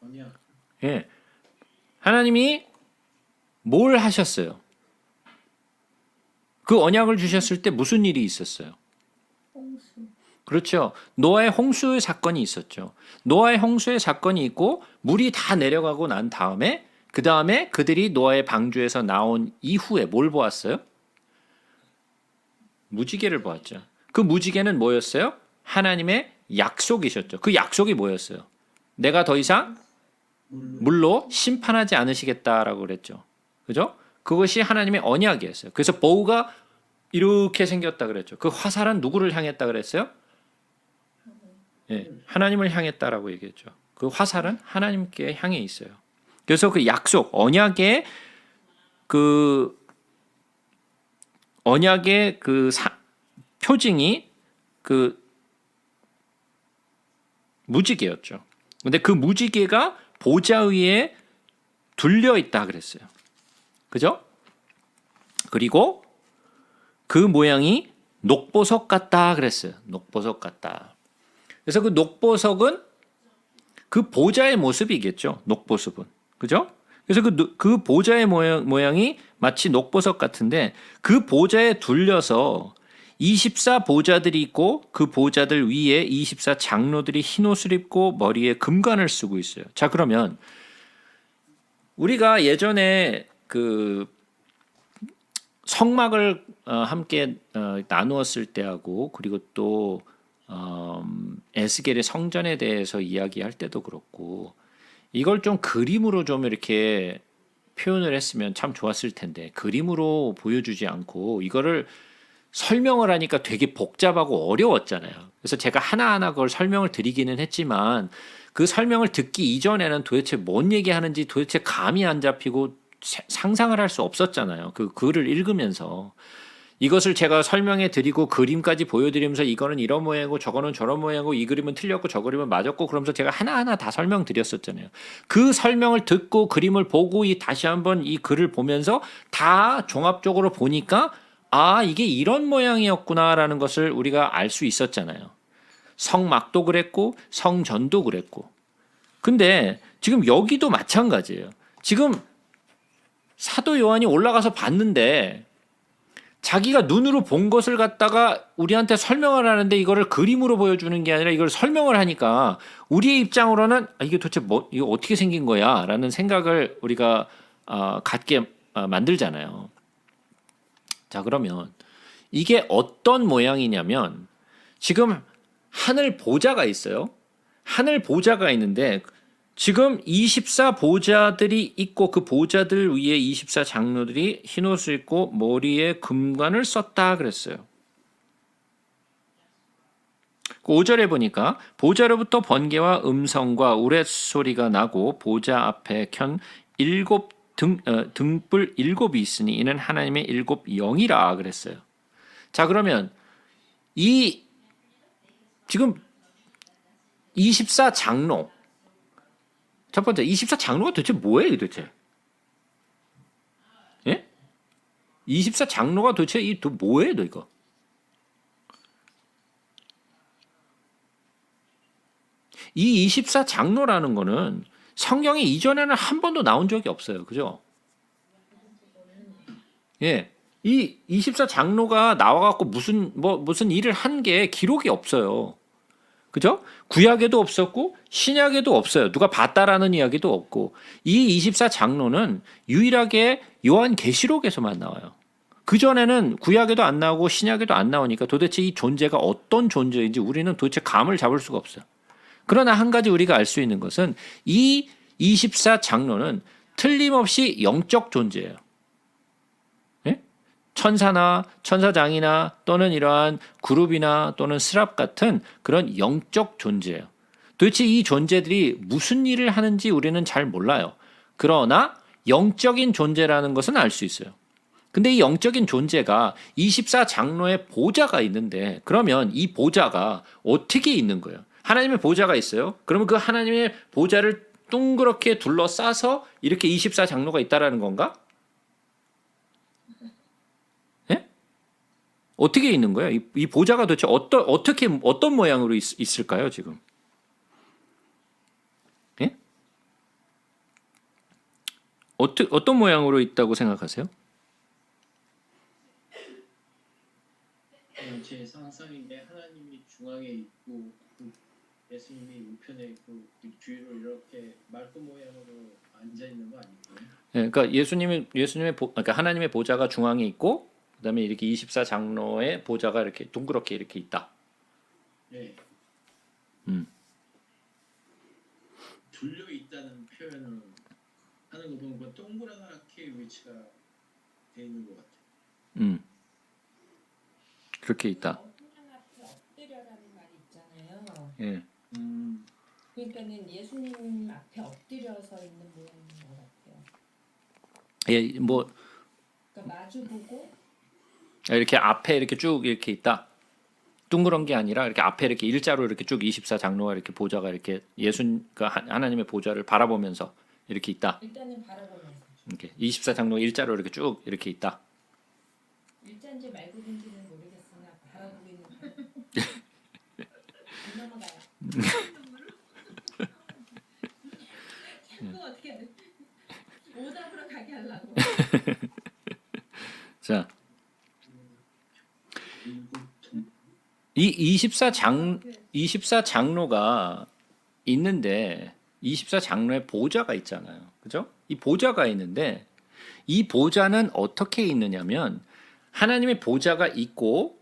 언약. 예. 하나님이 뭘 하셨어요? 그 언약을 주셨을 때 무슨 일이 있었어요? 홍수. 그렇죠. 노아의 홍수의 사건이 있었죠. 노아의 홍수의 사건이 있고 물이 다 내려가고 난 다음에 그 다음에 그들이 노아의 방주에서 나온 이후에 뭘 보았어요? 무지개를 보았죠. 그 무지개는 뭐였어요? 하나님의 약속이셨죠. 그 약속이 뭐였어요? 내가 더 이상 물로 심판하지 않으시겠다라고 그랬죠. 그죠? 그것이 하나님의 언약이었어요. 그래서 보우가 이렇게 생겼다 그랬죠. 그 화살은 누구를 향했다 그랬어요? 예, 하나님을 향했다라고 얘기했죠. 그 화살은 하나님께 향해 있어요. 그래서 그 약속, 그 언약의 표징이 그 무지개였죠. 근데 그 무지개가 보좌 위에 둘려 있다 그랬어요. 그죠? 그리고 그 모양이 녹보석 같다 그랬어요. 녹보석 같다. 그래서 그 녹보석은 그 보좌의 모습이겠죠. 녹보석은. 그죠? 그래서 그 보좌의 모양이 마치 녹보석 같은데 그 보좌에 둘려서 24 보좌들이 있고 그 보좌들 위에 24 장로들이 흰 옷을 입고 머리에 금관을 쓰고 있어요. 자, 그러면 우리가 예전에 그 성막을 함께 나누었을 때하고 그리고 또 에스겔의 성전에 대해서 이야기할 때도 그렇고 이걸 좀 그림으로 좀 이렇게 표현을 했으면 참 좋았을 텐데 그림으로 보여주지 않고 이거를 설명을 하니까 되게 복잡하고 어려웠잖아요. 그래서 제가 하나하나 그걸 설명을 드리기는 했지만 그 설명을 듣기 이전에는 도대체 뭔 얘기하는지 도대체 감이 안 잡히고 상상을 할 수 없었잖아요. 그 글을 읽으면서. 이것을 제가 설명해 드리고 그림까지 보여드리면서 이거는 이런 모양이고 저거는 저런 모양이고 이 그림은 틀렸고 저 그림은 맞았고 그러면서 제가 하나하나 다 설명드렸었잖아요. 그 설명을 듣고 그림을 보고 다시 한번 이 글을 보면서 다 종합적으로 보니까 아, 이게 이런 모양이었구나라는 것을 우리가 알 수 있었잖아요. 성막도 그랬고 성전도 그랬고. 근데 지금 여기도 마찬가지예요. 지금 사도 요한이 올라가서 봤는데 자기가 눈으로 본 것을 갖다가 우리한테 설명을 하는데 이거를 그림으로 보여주는 게 아니라 이걸 설명을 하니까 우리의 입장으로는 이게 도대체 이거 어떻게 생긴 거야? 라는 생각을 우리가 갖게 만들잖아요. 자, 그러면 이게 어떤 모양이냐면 지금 하늘 보좌가 있어요. 하늘 보좌가 있는데 지금 24 보좌들이 있고 그 보좌들 위에 24 장로들이 흰옷을 입고 머리에 금관을 썼다 그랬어요. 5절에 보니까 보좌로부터 번개와 음성과 우레소리가 나고 보좌 앞에 켠 등불 7이 있으니 이는 하나님의 7 영이라 그랬어요. 자, 그러면 이 지금 24 장로 첫 번째 24 장로가 도대체 뭐예요, 도대체? 예? 24 장로가 도대체 뭐예요, 이거? 이 24 장로라는 거는 성경에 이전에는 한 번도 나온 적이 없어요. 그죠? 예. 이 24 장로가 나와갖고 무슨 일을 한 게 기록이 없어요. 그죠? 구약에도 없었고 신약에도 없어요. 누가 봤다라는 이야기도 없고 이 24 장로는 유일하게 요한계시록에서만 나와요. 그전에는 구약에도 안 나오고 신약에도 안 나오니까 도대체 이 존재가 어떤 존재인지 우리는 도대체 감을 잡을 수가 없어요. 그러나 한 가지 우리가 알 수 있는 것은 이 24 장로는 틀림없이 영적 존재예요. 예? 천사나 천사장이나 또는 이러한 그룹이나 또는 스랍 같은 그런 영적 존재예요. 도대체 이 존재들이 무슨 일을 하는지 우리는 잘 몰라요. 그러나 영적인 존재라는 것은 알 수 있어요. 근데 이 영적인 존재가 24 장로의 보좌가 있는데 그러면 이 보좌가 어떻게 있는 거예요? 하나님의 보좌가 있어요. 그러면 그 하나님의 보좌를 둥그렇게 둘러싸서 이렇게 24 장로가 있다라는 건가? 예? 어떻게 있는 거예요? 이 보좌가 도대체 어떤 모양으로 있을까요, 지금? 예? 어떤 모양으로 있다고 생각하세요? 제 그래서 항상 이게 하나님이 중앙에 있고 예수님이 우편에 있고 뒤로 이렇게 말도 모양으로 앉아 있는 거 아닌가요? 예, 그러니까 그러니까 하나님의 보좌가 중앙에 있고 그다음에 이렇게 24장로의 보좌가 이렇게 둥그렇게 이렇게 있다. 네. 음. 둘려 있다는 표현을 하는 거 보면 동그랗게 위치가 돼 있는 것 같아요. 그렇게 있다. 하나님 앞에 엎드려라는 말이 있잖아요. 예. 그러니까는 예수님 앞에 엎드려서 있는 모양인 것 같아요. 예, 뭐 그러니까 마주 보고 이렇게 앞에 이렇게 쭉 이렇게 있다. 둥그런 게 아니라 이렇게 앞에 이렇게 일자로 이렇게 쭉 24장로가 이렇게 보좌가 이렇게 그러니까 하나님의 보좌를 바라보면서 이렇게 있다. 일단은 바라보면서 이렇게 24장로가 일자로 이렇게 쭉 이렇게 있다. 일자인지 말고인지는 모르겠으나 바라보고 있는 안 넘어가요. 자꾸 어떻게든 오답으로 가게 하려고. 자, 일곱 통 이 24장로가 있는데 24장로의 보좌가 있잖아요. 그죠? 이 보좌가 있는데 이 보좌는 어떻게 있느냐면 하나님의 보좌가 있고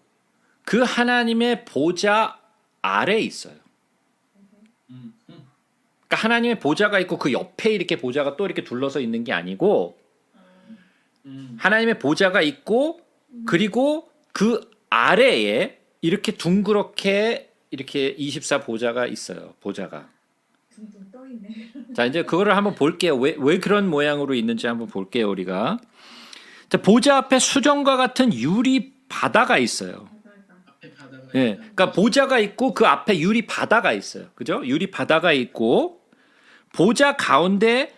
그 하나님의 보좌 아래에 있어요. 그러니까 하나님의 보좌가 있고 그 옆에 이렇게 보좌가 또 이렇게 둘러서 있는 게 아니고 하나님의 보좌가 있고 그리고 그 아래에 이렇게 둥그렇게 이렇게 24 보좌가 있어요. 보좌가. 둥둥 떠 있네. 자, 이제 그거를 한번 볼게요. 왜 그런 모양으로 있는지 한번 볼게요, 우리가. 자, 보좌 앞에 수정과 같은 유리 바다가 있어요. 바다가. 앞에 바다가 예. 있다. 그러니까 보좌가 있고 그 앞에 유리 바다가 있어요. 그죠? 유리 바다가 있고 보좌 가운데와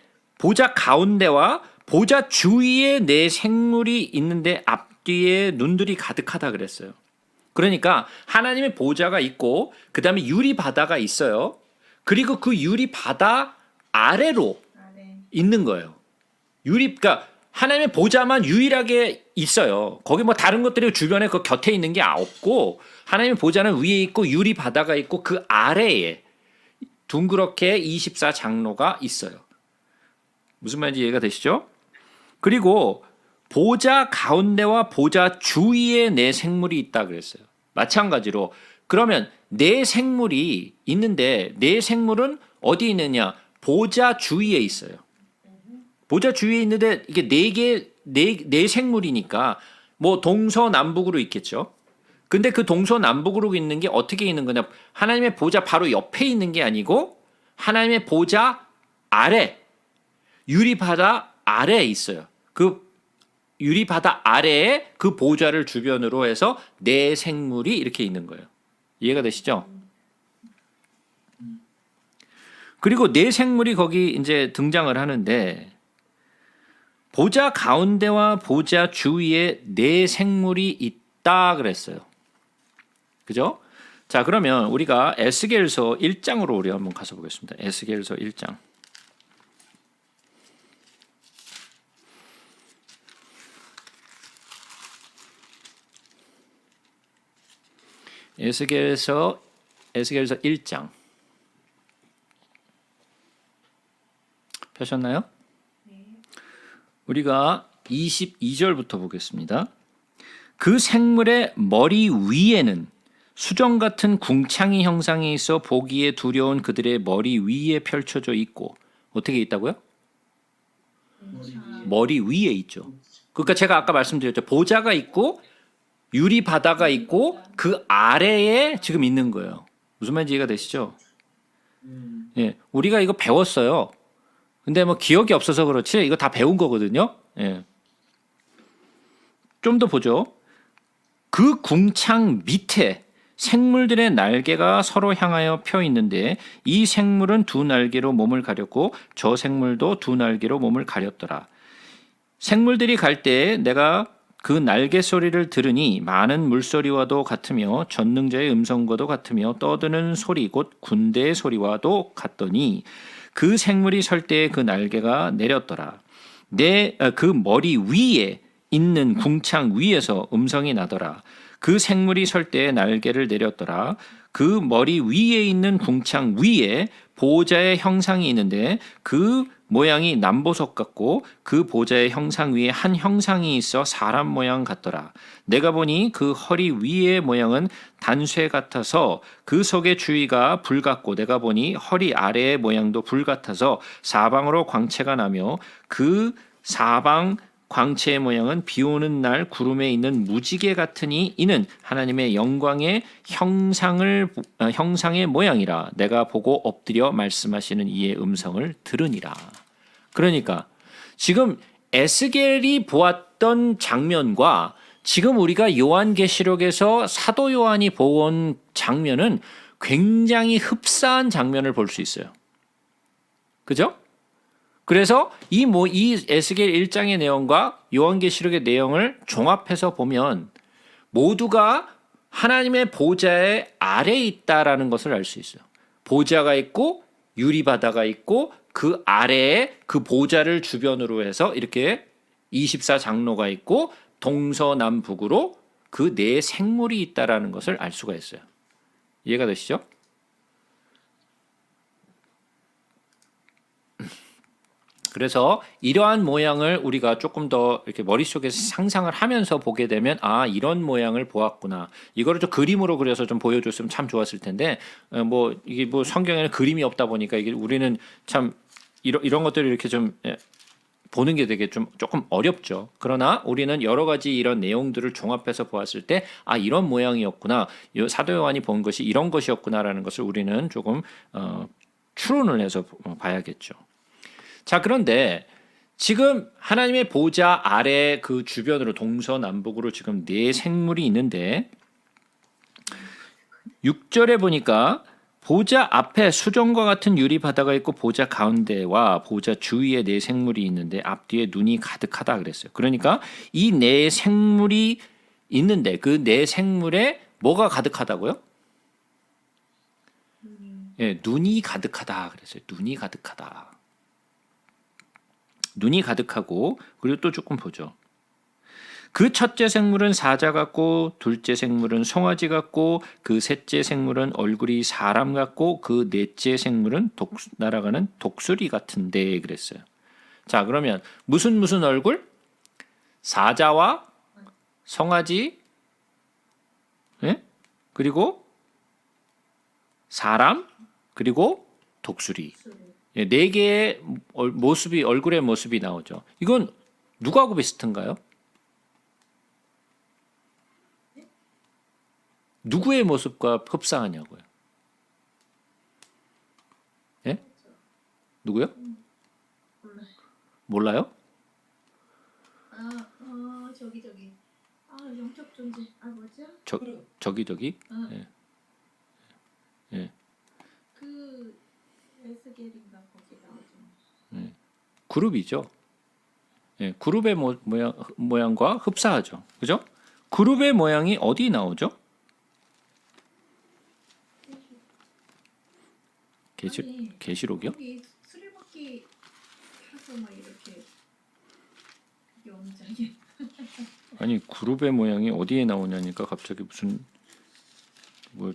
보좌 주위에 네 생물이 있는데 앞뒤에 눈들이 가득하다 그랬어요. 그러니까 하나님의 보좌가 있고 그다음에 유리 바다가 있어요. 그리고 그 유리 바다 아래로 아래. 있는 거예요. 그러니까 하나님의 보좌만 유일하게 있어요. 거기 뭐 다른 것들이 주변에 그 곁에 있는 게 없고 하나님의 보좌는 위에 있고 유리 바다가 있고 그 아래에 둥그렇게 24장로가 있어요. 무슨 말인지 이해가 되시죠? 그리고 보좌 가운데와 보좌 주위에 네 생물이 있다 그랬어요. 마찬가지로 그러면 네 생물이 있는데 네 생물은 어디 있느냐? 보좌 주위에 있어요. 보좌 주위에 있는데 이게 네 생물이니까 뭐 동서남북으로 있겠죠. 근데 그 동서남북으로 있는 게 어떻게 있는 거냐? 하나님의 보좌 바로 옆에 있는 게 아니고 하나님의 보좌 아래 유리바다 아래에 있어요. 그 유리바다 아래에 그 보좌를 주변으로 해서 네 생물이 이렇게 있는 거예요. 이해가 되시죠? 그리고 네 생물이 거기 이제 등장을 하는데 보좌 가운데와 보좌 주위에 네 생물이 있다 그랬어요. 그죠? 자, 그러면 우리가 에스겔서 1장으로 우리 한번 가서 보겠습니다. 에스겔서 1장. 에스겔서 1장. 펴셨나요? 네. 우리가 22절부터 보겠습니다. 그 생물의 머리 위에는 수정 같은 궁창이 형상이 있어 보기에 두려운 그들의 머리 위에 펼쳐져 있고 어떻게 있다고요? 머리 위에 있죠. 그러니까 제가 아까 말씀드렸죠. 보좌가 있고 유리 바다가 있고 그 아래에 지금 있는 거예요. 무슨 말인지 이해가 되시죠? 예, 우리가 이거 배웠어요. 근데 뭐 기억이 없어서 그렇지 이거 다 배운 거거든요. 예. 좀 더 보죠. 그 궁창 밑에 생물들의 날개가 서로 향하여 펴 있는데 이 생물은 두 날개로 몸을 가렸고 저 생물도 두 날개로 몸을 가렸더라. 생물들이 갈 때 내가 그 날개 소리를 들으니 많은 물소리와도 같으며 전능자의 음성과도 같으며 떠드는 소리 곧 군대의 소리와도 같더니 그 생물이 설 때에 그 날개가 내렸더라. 그 머리 위에 있는 궁창 위에서 음성이 나더라. 그 생물이 설 때에 날개를 내렸더라. 그 머리 위에 있는 궁창 위에 보호자의 형상이 있는데 그 모양이 남보석 같고 그 보호자의 형상 위에 한 형상이 있어 사람 모양 같더라. 내가 보니 그 허리 위의 모양은 단쇠 같아서 그 속의 주위가 불 같고 내가 보니 허리 아래의 모양도 불 같아서 사방으로 광채가 나며 그 사방 광채의 모양은 비 오는 날 구름에 있는 무지개 같으니 이는 하나님의 영광의 형상의 모양이라. 내가 보고 엎드려 말씀하시는 이의 음성을 들으니라. 그러니까 지금 에스겔이 보았던 장면과 지금 우리가 요한계시록에서 사도 요한이 본 장면은 굉장히 흡사한 장면을 볼 수 있어요. 그죠? 그래서 이 에스겔 1장의 내용과 요한계시록의 내용을 종합해서 보면 모두가 하나님의 보좌의 아래에 있다라는 것을 알 수 있어요. 보좌가 있고 유리바다가 있고 그 아래에 그 보좌를 주변으로 해서 이렇게 24장로가 있고 동서남북으로 그 네 생물이 있다라는 것을 알 수가 있어요. 이해가 되시죠? 그래서 이러한 모양을 우리가 조금 더 이렇게 머릿속에서 상상을 하면서 보게 되면 아 이런 모양을 보았구나. 이거를 좀 그림으로 그려서 좀 보여줬으면 참 좋았을 텐데 뭐 이게 뭐 성경에는 그림이 없다 보니까 이게 우리는 참 이런 것들을 이렇게 좀 보는 게 되게 좀 조금 어렵죠. 그러나 우리는 여러 가지 이런 내용들을 종합해서 보았을 때 아 이런 모양이었구나. 사도 요한이 본 것이 이런 것이었구나라는 것을 우리는 조금 추론을 해서 봐야겠죠. 자, 그런데 지금 하나님의 보좌 아래 그 주변으로 동서남북으로 지금 네 생물이 있는데 6절에 보니까 보좌 앞에 수정과 같은 유리 바다가 있고 보좌 가운데와 보좌 주위에 네 생물이 있는데 앞뒤에 눈이 가득하다 그랬어요. 그러니까 이 네 생물이 있는데 그 네 생물에 뭐가 가득하다고요? 예, 눈이 가득하다 그랬어요. 눈이 가득하다. 눈이 가득하고 그리고 또 조금 보죠. 그 첫째 생물은 사자 같고 둘째 생물은 송아지 같고 그 셋째 생물은 얼굴이 사람 같고 그 넷째 생물은 날아가는 독수리 같은데 그랬어요. 자, 그러면 무슨 얼굴? 사자와 송아지, 예? 그리고 사람, 그리고 독수리. 예, 네 개의 모습이 얼굴의 모습이 나오죠. 이건 누구하고 비슷한가요? 누구의 모습과 흡사하냐고요? 예? 누구요? 몰라요? 저기. 영적 존재. 뭐죠? 저기. 예. 예. 그 에스겔인가 거기 나오죠. 예. 그룹이죠. 예. 그룹의 모양과 흡사하죠. 그죠? 그룹의 모양이 어디 나오죠? 계시록이요? 거기 수레바퀴 타서 막 이렇게 영장이. 아니 그룹의 모양이 어디에 나오냐니까 갑자기 무슨 뭐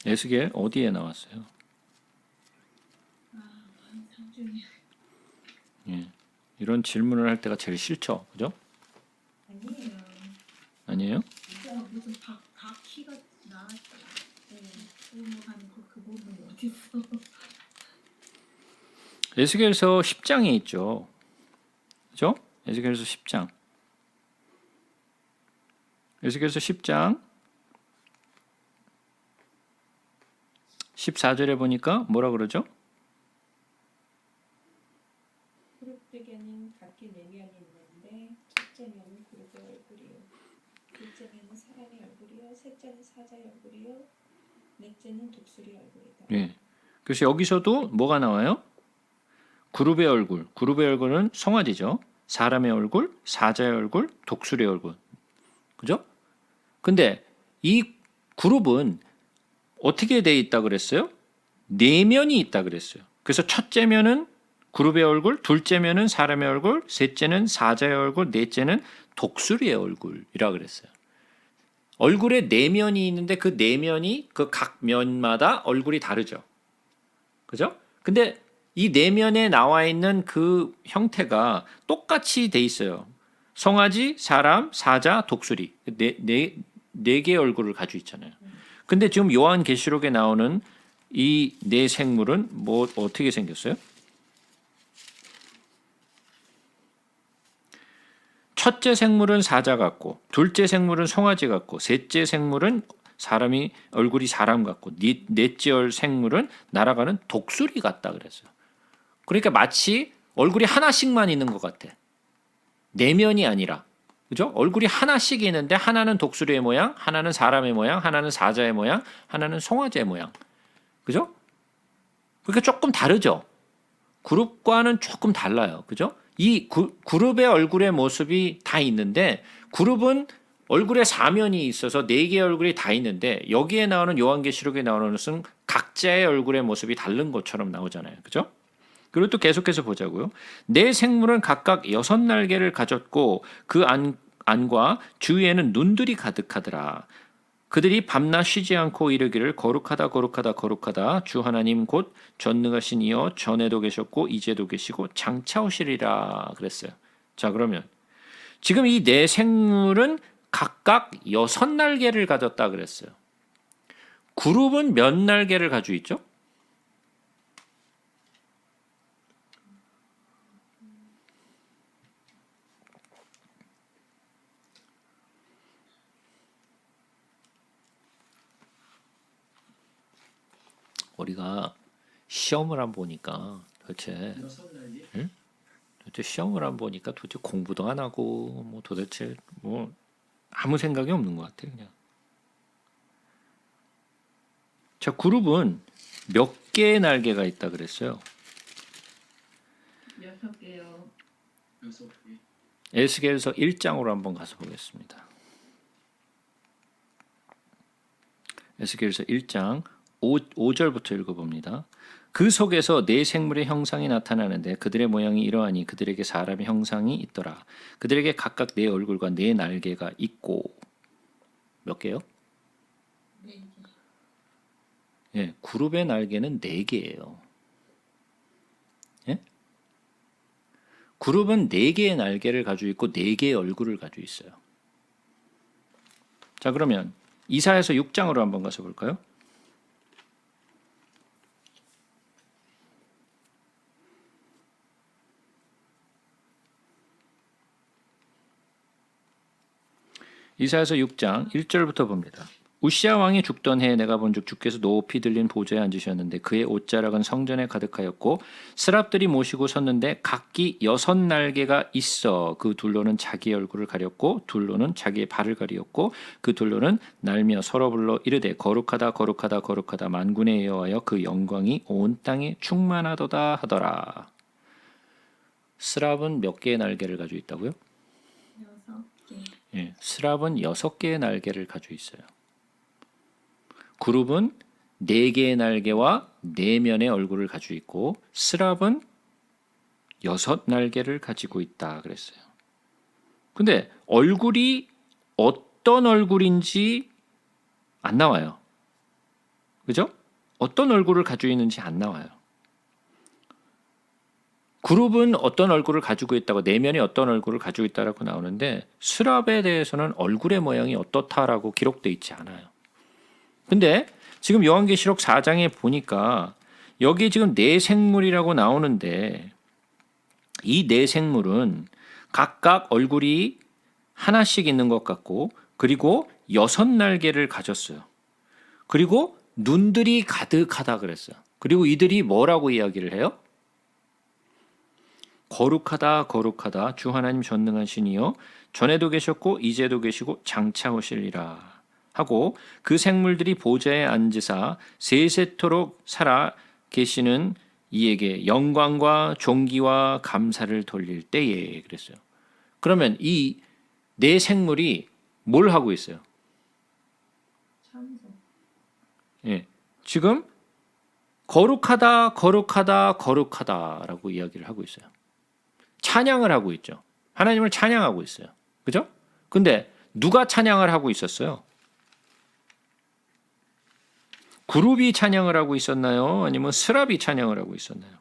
에스겔 어디에 나왔어요? 상중에. 예. 이런 질문을 할 때가 제일 싫죠, 그죠? 아니에요? 무슨 바퀴가 나왔다. 그 부분 어디 있어? 에스겔서 10장에 있죠. 그죠? 에스겔서 10장. 에스겔서 10장 14절에 보니까 뭐라 그러죠? 그룹에게는 각기 4면이 있는데 첫째 면은 그룹의 얼굴이요, 둘째 면은 사람의 얼굴이요, 셋째는 사자의 얼굴이요, 넷째는 독수리 얼굴이다. 예. 그래서 여기서도 뭐가 나와요? 그룹의 얼굴은 송아지죠. 사람의 얼굴, 사자의 얼굴, 독수리의 얼굴. 그죠? 근데 이 그룹은 어떻게 돼 있다 그랬어요? 4면이 있다 그랬어요. 그래서 첫째 면은 그룹의 얼굴, 둘째면은 사람의 얼굴, 셋째는 사자의 얼굴, 넷째는 독수리의 얼굴이라 그랬어요. 얼굴에 내면이 있는데 그 내면이 그 각 면마다 얼굴이 다르죠. 그죠? 근데 이 내면에 나와 있는 그 형태가 똑같이 돼 있어요. 송아지, 사람, 사자, 독수리. 네 개의 얼굴을 가지고 있잖아요. 근데 지금 요한계시록에 나오는 이 네 생물은 뭐 어떻게 생겼어요? 첫째 생물은 사자 같고, 둘째 생물은 송아지 같고, 셋째 생물은 사람이 얼굴이 사람 같고, 넷째 생물은 날아가는 독수리 같다 그랬어요. 그러니까 마치 얼굴이 하나씩만 있는 것 같아. 내면이 아니라. 그죠? 얼굴이 하나씩 있는데 하나는 독수리의 모양, 하나는 사람의 모양, 하나는 사자의 모양, 하나는 송아지의 모양. 그죠? 그러니까 조금 다르죠. 그룹과는 조금 달라요. 그죠? 이 그룹의 얼굴의 모습이 다 있는데 그룹은 얼굴에 사면이 있어서 네 개의 얼굴이 다 있는데 여기에 나오는 요한계시록에 나오는 것은 각자의 얼굴의 모습이 다른 것처럼 나오잖아요. 그죠? 그리고 또 계속해서 보자고요. 네 생물은 각각 6날개를 가졌고 그 안과 주위에는 눈들이 가득하더라. 그들이 밤낮 쉬지 않고 이르기를 거룩하다 거룩하다 거룩하다 주 하나님 곧 전능하신 이여 전에도 계셨고 이제도 계시고 장차 오시리라 그랬어요. 자, 그러면 지금 이 네 생물은 각각 6날개를 가졌다 그랬어요. 그룹은 몇 날개를 가지고 있죠? 우리가 시험을 안 보니까 도대체 6날개? 시험을 안 보니까 도대체 공부도 안 하고 뭐 도대체 뭐 아무 생각이 없는 것 같아 그냥. 자, 그룹은 몇 개의 날개가 있다 그랬어요? 6개요. 6개. 에스겔서 1장으로 한번 가서 보겠습니다. 에스겔서 1장 5절부터 읽어봅니다. 그 속에서 네 생물의 형상이 나타나는데 그들의 모양이 이러하니 그들에게 사람의 형상이 있더라. 그들에게 각각 네 얼굴과 네 날개가 있고 몇 개요? 4개. 예, 그룹의 날개는 4개예요. 예? 그룹은 4개의 날개를 가지고 있고 4개의 얼굴을 가지고 있어요. 자, 그러면 이사야서 6장으로 한번 가서 볼까요? 이사야서 6장 1절부터 봅니다. 우시야 왕이 죽던 해에 내가 본즉 주께서 높이 들린 보좌에 앉으셨는데 그의 옷자락은 성전에 가득하였고 스랍들이 모시고 섰는데 각기 6날개가 있어 그 둘로는 자기 얼굴을 가렸고 둘로는 자기의 발을 가리었고 그 둘로는 날며 서로 불러 이르되 거룩하다 거룩하다 거룩하다 만군의 여호와여 그 영광이 온 땅에 충만하도다 하더라. 스랍은 몇 개의 날개를 가지고 있다고요? 6개. 예, 스랍은 6개의 날개를 가지고 있어요. 그룹은 4개의 날개와 4면의 얼굴을 가지고 있고 스랍은 6날개를 가지고 있다 그랬어요. 근데 얼굴이 어떤 얼굴인지 안 나와요. 그죠? 어떤 얼굴을 가지고 있는지 안 나와요. 그룹은 어떤 얼굴을 가지고 있다고 내면이 어떤 얼굴을 가지고 있다라고 나오는데 스랍에 대해서는 얼굴의 모양이 어떻다라고 기록되어 있지 않아요. 근데 지금 요한계시록 4장에 보니까 여기 지금 네 생물이라고 나오는데 이 네 생물은 각각 얼굴이 하나씩 있는 것 같고 그리고 6날개를 가졌어요. 그리고 눈들이 가득하다 그랬어요. 그리고 이들이 뭐라고 이야기를 해요? 거룩하다 거룩하다 주 하나님 전능하신 이여 전에도 계셨고 이제도 계시고 장차 오시리라 하고 그 생물들이 보좌에 앉으사 세세토록 살아 계시는 이에게 영광과 존귀와 감사를 돌릴 때에 그랬어요. 그러면 이 네 생물이 뭘 하고 있어요? 참석. 예, 지금 거룩하다, 거룩하다, 거룩하다라고 이야기를 하고 있어요. 찬양을 하고 있죠. 하나님을 찬양하고 있어요. 그죠? 근데 누가 찬양을 하고 있었어요? 그룹이 찬양을 하고 있었나요? 아니면 스랍이 찬양을 하고 있었나요?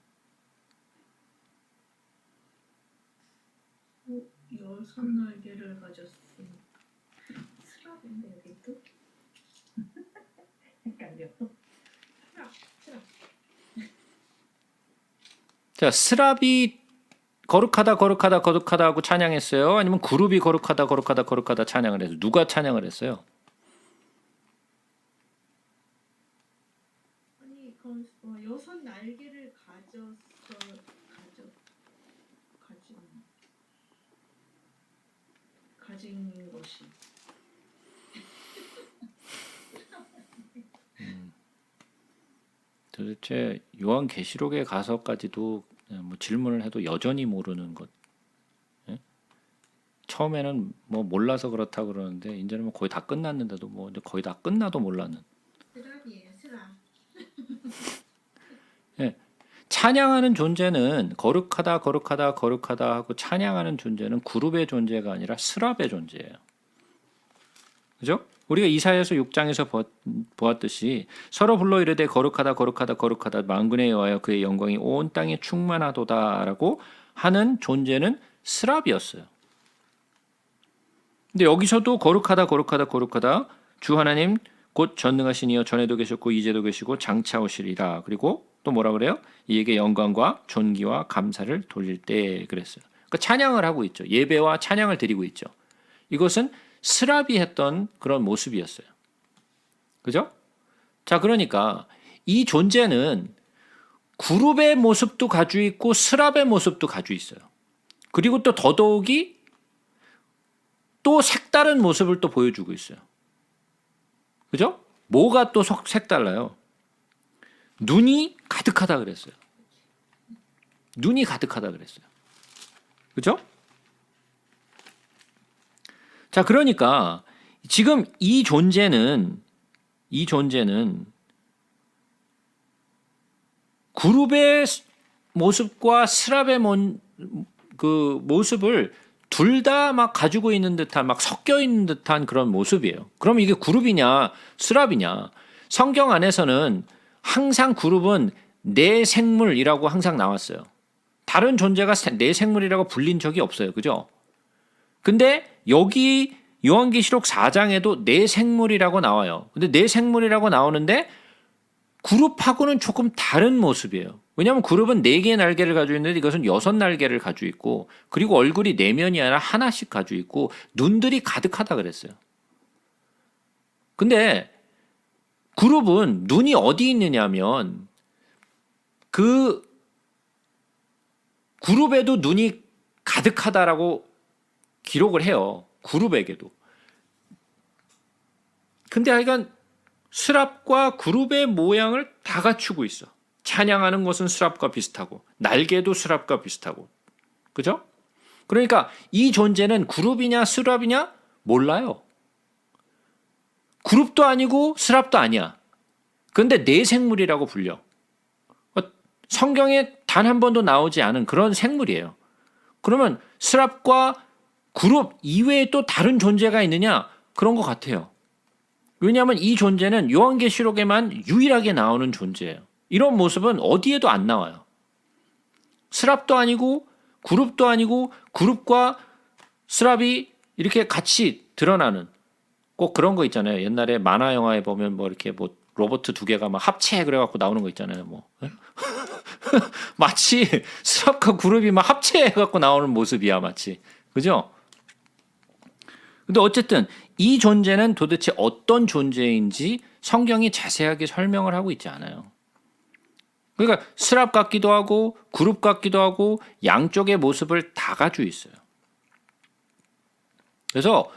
여섯 날개를 가졌으니 스랍인데 여기 또 헷갈려. 스랍. 자, 스랍이 거룩하다, 거룩하다, 거룩하다 하고 찬양했어요? 아니면 그룹이 거룩하다, 거룩하다, 거룩하다 찬양을 했어요? 누가 찬양을 했어요? 아니 그럼 여섯 날개를 가진 것이 도대체 요한계시록에 가서까지도 뭐 질문을 해도 여전히 모르는 것. 예? 처음에는 뭐 몰라서 그렇다 그러는데 이제는 뭐 거의 다 끝났는데도 뭐 이제 거의 다 끝나도 몰랐는. 스랍이에요, 스랍. 예. 찬양하는 존재는 거룩하다, 거룩하다, 거룩하다 하고 찬양하는 존재는 그룹의 존재가 아니라 스랍의 존재예요. 그죠? 우리가 이사야서 6장에서 보았듯이 서로 불러 이르되 거룩하다, 거룩하다, 거룩하다 만군의 여호와여 그의 영광이 온 땅에 충만하도다라고 하는 존재는 스랍이었어요. 근데 여기서도 거룩하다, 거룩하다, 거룩하다 주 하나님 곧 전능하신 이여 전에도 계셨고 이제도 계시고 장차 오시리라. 그리고 또 뭐라 그래요? 이에게 영광과 존귀와 감사를 돌릴 때 그랬어요. 그러니까 찬양을 하고 있죠. 예배와 찬양을 드리고 있죠. 이것은 스랍이 했던 그런 모습이었어요. 그죠? 자, 그러니까 이 존재는 그룹의 모습도 가지고 있고 스랍의 모습도 가지고 있어요. 그리고 또 더더욱이 또 색다른 모습을 또 보여주고 있어요. 그죠? 뭐가 또 색달라요? 눈이 가득하다 그랬어요. 눈이 가득하다 그랬어요. 그죠? 자, 그러니까 지금 이 존재는 그룹의 모습과 스랍의 그 모습을 둘 다 막 가지고 있는 듯한 막 섞여 있는 듯한 그런 모습이에요. 그럼 이게 그룹이냐 스랍이냐? 성경 안에서는 항상 그룹은 내 생물이라고 항상 나왔어요. 다른 존재가 내 생물이라고 불린 적이 없어요. 그죠? 근데 여기 요한계시록 4장에도 내 생물이라고 나와요. 근데 내 생물이라고 나오는데 그룹하고는 조금 다른 모습이에요. 왜냐하면 그룹은 4개의 날개를 가지고 있는데 이것은 6날개를 가지고 있고 그리고 얼굴이 4면이 아니라 하나씩 가지고 있고 눈들이 가득하다 그랬어요. 근데 그룹은 눈이 어디 있느냐면 그 그룹에도 눈이 가득하다라고 기록을 해요. 그룹에게도. 근데 하여간 스랍과 그룹의 모양을 다 갖추고 있어. 찬양하는 것은 스랍과 비슷하고 날개도 스랍과 비슷하고. 그죠? 그러니까 이 존재는 그룹이냐 스랍이냐 몰라요. 그룹도 아니고 스랍도 아니야. 그런데 내 생물이라고 불려. 성경에 단 한 번도 나오지 않은 그런 생물이에요. 그러면 스랍과 그룹 이외에 또 다른 존재가 있느냐? 그런 것 같아요. 왜냐하면 이 존재는 요한계시록에만 유일하게 나오는 존재예요. 이런 모습은 어디에도 안 나와요. 스랍도 아니고 그룹도 아니고 그룹과 스랍이 이렇게 같이 드러나는 꼭 그런 거 있잖아요. 옛날에 만화 영화에 보면 뭐 이렇게 뭐 로봇 2개가 막 합체 그래갖고 나오는 거 있잖아요. 뭐 마치 스랍과 그룹이 막 합체해갖고 나오는 모습이야 마치. 그죠? 근데 어쨌든 이 존재는 도대체 어떤 존재인지 성경이 자세하게 설명을 하고 있지 않아요. 그러니까 스랍 같기도 하고 그룹 같기도 하고 양쪽의 모습을 다 가지고 있어요. 그래서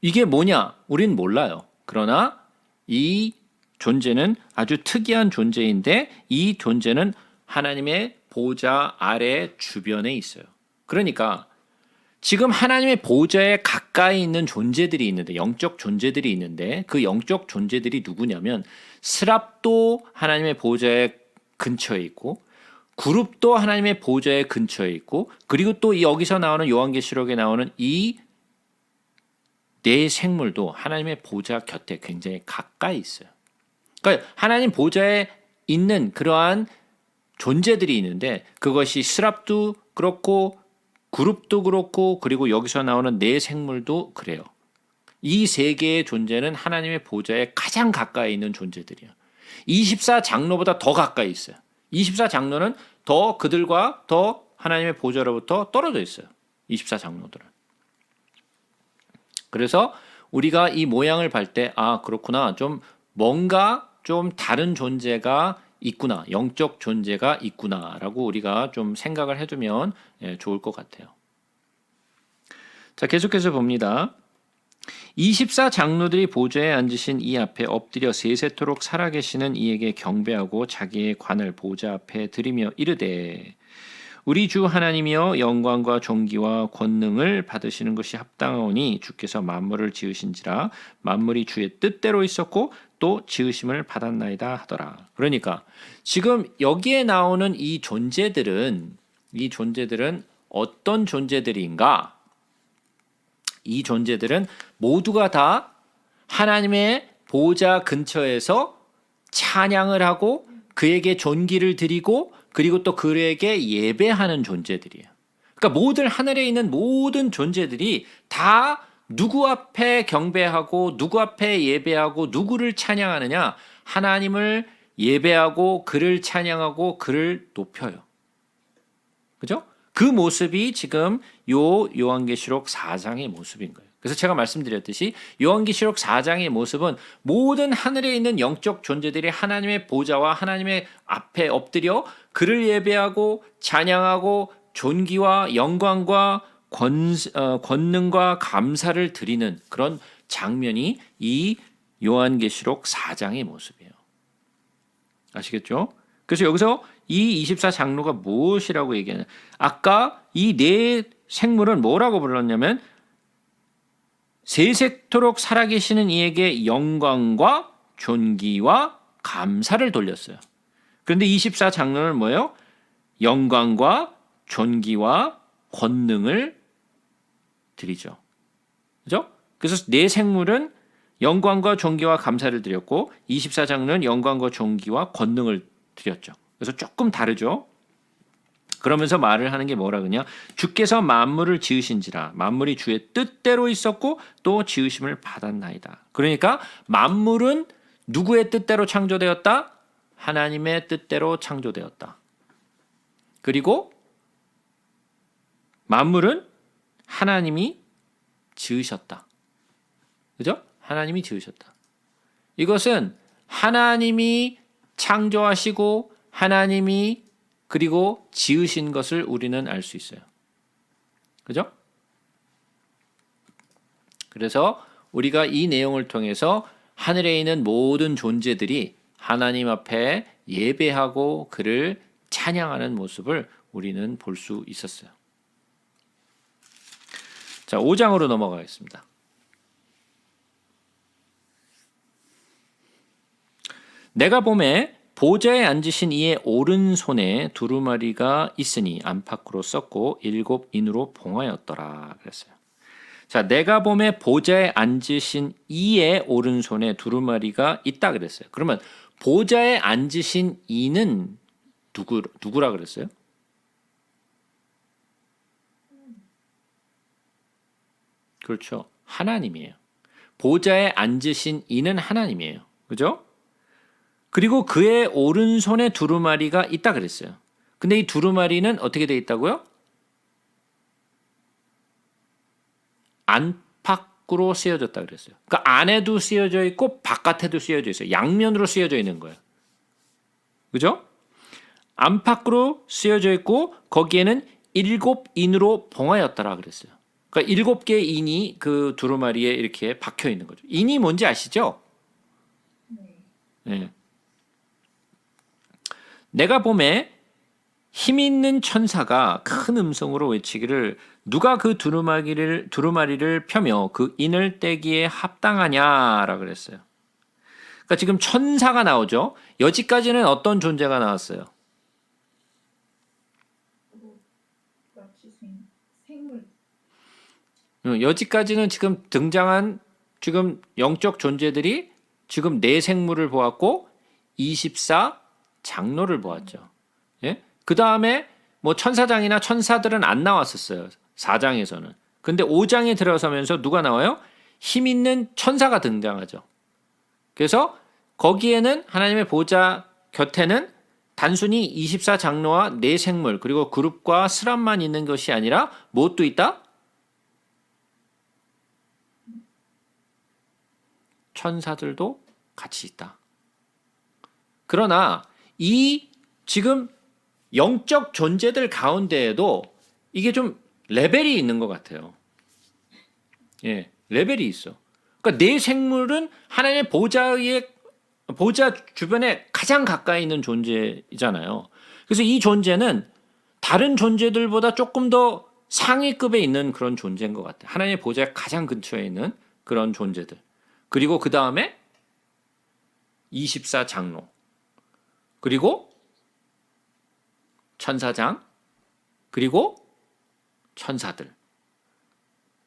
이게 뭐냐? 우린 몰라요. 그러나 이 존재는 아주 특이한 존재인데 이 존재는 하나님의 보좌 아래 주변에 있어요. 그러니까 지금 하나님의 보좌에 가까이 있는 존재들이 있는데 영적 존재들이 있는데 그 영적 존재들이 누구냐면 스랍도 하나님의 보좌에 근처에 있고 그룹도 하나님의 보좌의 근처에 있고 그리고 또 여기서 나오는 요한계시록에 나오는 이 네 생물도 하나님의 보좌 곁에 굉장히 가까이 있어요. 그러니까 하나님 보좌에 있는 그러한 존재들이 있는데 그것이 스랍도 그렇고 그룹도 그렇고 그리고 여기서 나오는 네 생물도 그래요. 이 세 개의 존재는 하나님의 보좌에 가장 가까이 있는 존재들이에요. 24장로보다 더 가까이 있어요. 24장로는 더 그들과 더 하나님의 보좌로부터 떨어져 있어요. 24장로들은. 그래서 우리가 이 모양을 볼 때 그렇구나. 좀 뭔가 좀 다른 존재가 있구나. 영적 존재가 있구나라고 우리가 좀 생각을 해두면 좋을 것 같아요. 자, 계속해서 봅니다. 24장로들이 보좌에 앉으신 이 앞에 엎드려 세세토록 살아계시는 이에게 경배하고 자기의 관을 보좌 앞에 드리며 이르되 우리 주 하나님이여 영광과 존귀와 권능을 받으시는 것이 합당하오니 주께서 만물을 지으신지라 만물이 주의 뜻대로 있었고 또 지으심을 받았나이다 하더라. 그러니까 지금 여기에 나오는 이 존재들은 어떤 존재들인가? 이 존재들은 모두가 다 하나님의 보좌 근처에서 찬양을 하고 그에게 존귀를 드리고 그리고 또 그에게 예배하는 존재들이에요. 그러니까 모든 하늘에 있는 모든 존재들이 다 누구 앞에 경배하고 누구 앞에 예배하고 누구를 찬양하느냐? 하나님을 예배하고 그를 찬양하고 그를 높여요. 그죠? 그 모습이 지금 요한계시록 4장의 모습인 거예요. 그래서 제가 말씀드렸듯이 요한계시록 4장의 모습은 모든 하늘에 있는 영적 존재들이 하나님의 보좌와 하나님의 앞에 엎드려 그를 예배하고 찬양하고 존귀와 영광과 권능과 감사를 드리는 그런 장면이 이 요한계시록 4장의 모습이에요. 아시겠죠? 그래서 여기서 이 24장로가 무엇이라고 얘기하냐? 아까 이 네 생물은 뭐라고 불렀냐면 세세토록 살아계시는 이에게 영광과 존귀와 감사를 돌렸어요. 그런데 24장로는 뭐예요? 영광과 존귀와 권능을 드리죠. 그죠? 그래서 네 생물은 영광과 존귀와 감사를 드렸고 24장로는 영광과 존귀와 권능을 드렸죠. 그래서 조금 다르죠. 그러면서 말을 하는 게 뭐라 그러냐? 주께서 만물을 지으신지라 만물이 주의 뜻대로 있었고 또 지으심을 받았나이다. 그러니까 만물은 누구의 뜻대로 창조되었다? 하나님의 뜻대로 창조되었다. 그리고 만물은 하나님이 지으셨다. 그죠? 하나님이 지으셨다. 이것은 하나님이 창조하시고 하나님이 그리고 지으신 것을 우리는 알 수 있어요. 그죠? 그래서 우리가 이 내용을 통해서 하늘에 있는 모든 존재들이 하나님 앞에 예배하고 그를 찬양하는 모습을 우리는 볼 수 있었어요. 자, 5장으로 넘어가겠습니다. 내가 보매 보좌에 앉으신 이의 오른손에 두루마리가 있으니 안팎으로 썼고 7 인으로 봉하였더라 그랬어요. 자, 내가 보매 보좌에 앉으신 이의 오른손에 두루마리가 있다 그랬어요. 그러면 보좌에 앉으신 이는 누구라 그랬어요? 그렇죠. 하나님이에요. 보좌에 앉으신 이는 하나님이에요. 그죠? 그리고 그의 오른손에 두루마리가 있다 그랬어요. 근데 이 두루마리는 어떻게 되어 있다고요? 안팎으로 쓰여졌다 그랬어요. 그러니까 안에도 쓰여져 있고 바깥에도 쓰여져 있어요. 양면으로 쓰여져 있는 거예요. 그죠? 안팎으로 쓰여져 있고 거기에는 7 인으로 봉하였더라 그랬어요. 그러니까 7개의 인이 그 두루마리에 이렇게 박혀 있는 거죠. 인이 뭔지 아시죠? 네. 내가 보매 힘 있는 천사가 큰 음성으로 외치기를 누가 그 두루마리를 펴며 그 인을 떼기에 합당하냐라 그랬어요. 그러니까 지금 천사가 나오죠. 여지까지는 어떤 존재가 나왔어요? 마치 생물. 여지까지는 지금 등장한 지금 영적 존재들이 지금 네 생물을 보았고 24 장로를 보았죠. 예? 그 다음에 뭐 천사장이나 천사들은 안 나왔었어요. 4장에서는. 근데 5장에 들어서면서 누가 나와요? 힘 있는 천사가 등장하죠. 그래서 거기에는 하나님의 보좌 곁에는 단순히 24 장로와 네 생물 그리고 그룹과 스람만 있는 것이 아니라 무엇도 있다? 천사들도 같이 있다. 그러나 이 지금 영적 존재들 가운데에도 이게 좀 레벨이 있는 것 같아요. 예, 레벨이 있어. 그러니까 네 생물은 하나님의 보좌 주변에 가장 가까이 있는 존재이잖아요. 그래서 이 존재는 다른 존재들보다 조금 더 상위급에 있는 그런 존재인 것 같아요. 하나님의 보좌에 가장 근처에 있는 그런 존재들. 그리고 그 다음에 24 장로. 그리고 천사장. 그리고 천사들.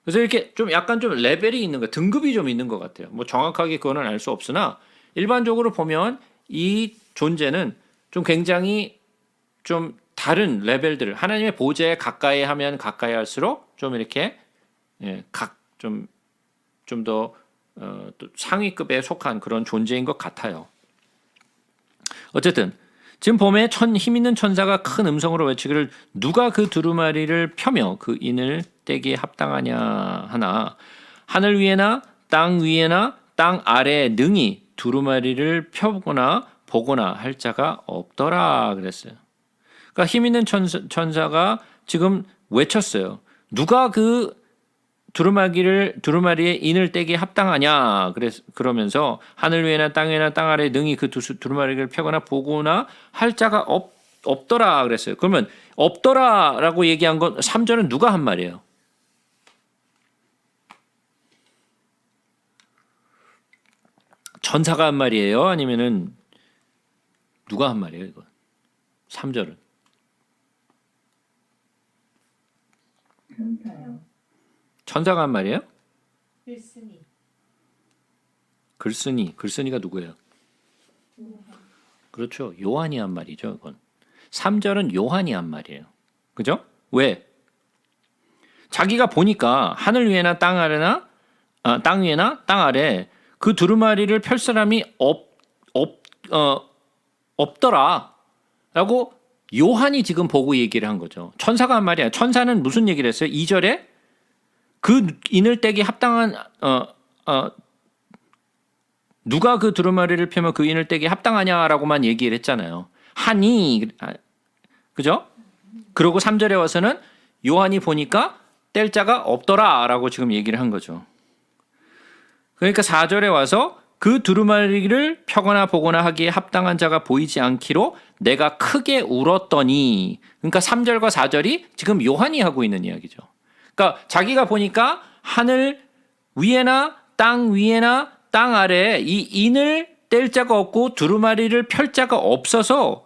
그래서 이렇게 좀 약간 좀 레벨이 있는 거, 등급이 좀 있는 것 같아요. 뭐 정확하게 그거는 알 수 없으나 일반적으로 보면 이 존재는 좀 굉장히 좀 다른 레벨들, 하나님의 보좌에 가까이 하면 가까이 할수록 좀 이렇게 좀 더 또 상위급에 속한 그런 존재인 것 같아요. 어쨌든 지금 봄에 힘 있는 천사가 큰 음성으로 외치기를 누가 그 두루마리를 펴며 그 인을 떼기에 합당하냐 하나 하늘 위에나 땅 위에나 땅 아래에 능히 두루마리를 펴거나 보거나 할 자가 없더라 그랬어요. 그러니까 힘 있는 천사가 지금 외쳤어요. 누가 그 두루마리에 인을 떼기에 합당하냐 그러면서 하늘 위에나 땅 위에나 땅 아래에 능히 그 두루마리를 펴거나 보거나 할 자가 없더라 그랬어요. 그러면 없더라라고 얘기한 건 3절은 누가 한 말이에요? 천사가 한 말이에요? 아니면은 누가 한 말이에요, 이거? 3절은. 천사가 한 말이에요? 글쓴이가 누구예요? 그렇죠. 요한이 한 말이죠, 이건. 3절은 요한이 한 말이에요. 그죠? 왜? 자기가 보니까 하늘 위에나 땅 아래나 땅 위에나 땅 아래 그 두루마리를 펼 사람이 없더라. 라고 요한이 지금 보고 얘기를 한 거죠. 천사가 한 말이야. 천사는 무슨 얘기를 했어요? 2절에 그 인을 떼기 합당한 누가 그 두루마리를 펴면 그 인을 떼기 합당하냐라고만 얘기를 했잖아요. 하니 그죠? 그러고 3절에 와서는 요한이 보니까 뗄 자가 없더라라고 지금 얘기를 한 거죠. 그러니까 4절에 와서 그 두루마리를 펴거나 보거나 하기에 합당한 자가 보이지 않기로 내가 크게 울었더니 그러니까 3절과 4절이 지금 요한이 하고 있는 이야기죠. 그러니까 자기가 보니까 하늘 위에나 땅 위에나 땅 아래에 이 인을 뗄 자가 없고 두루마리를 펼 자가 없어서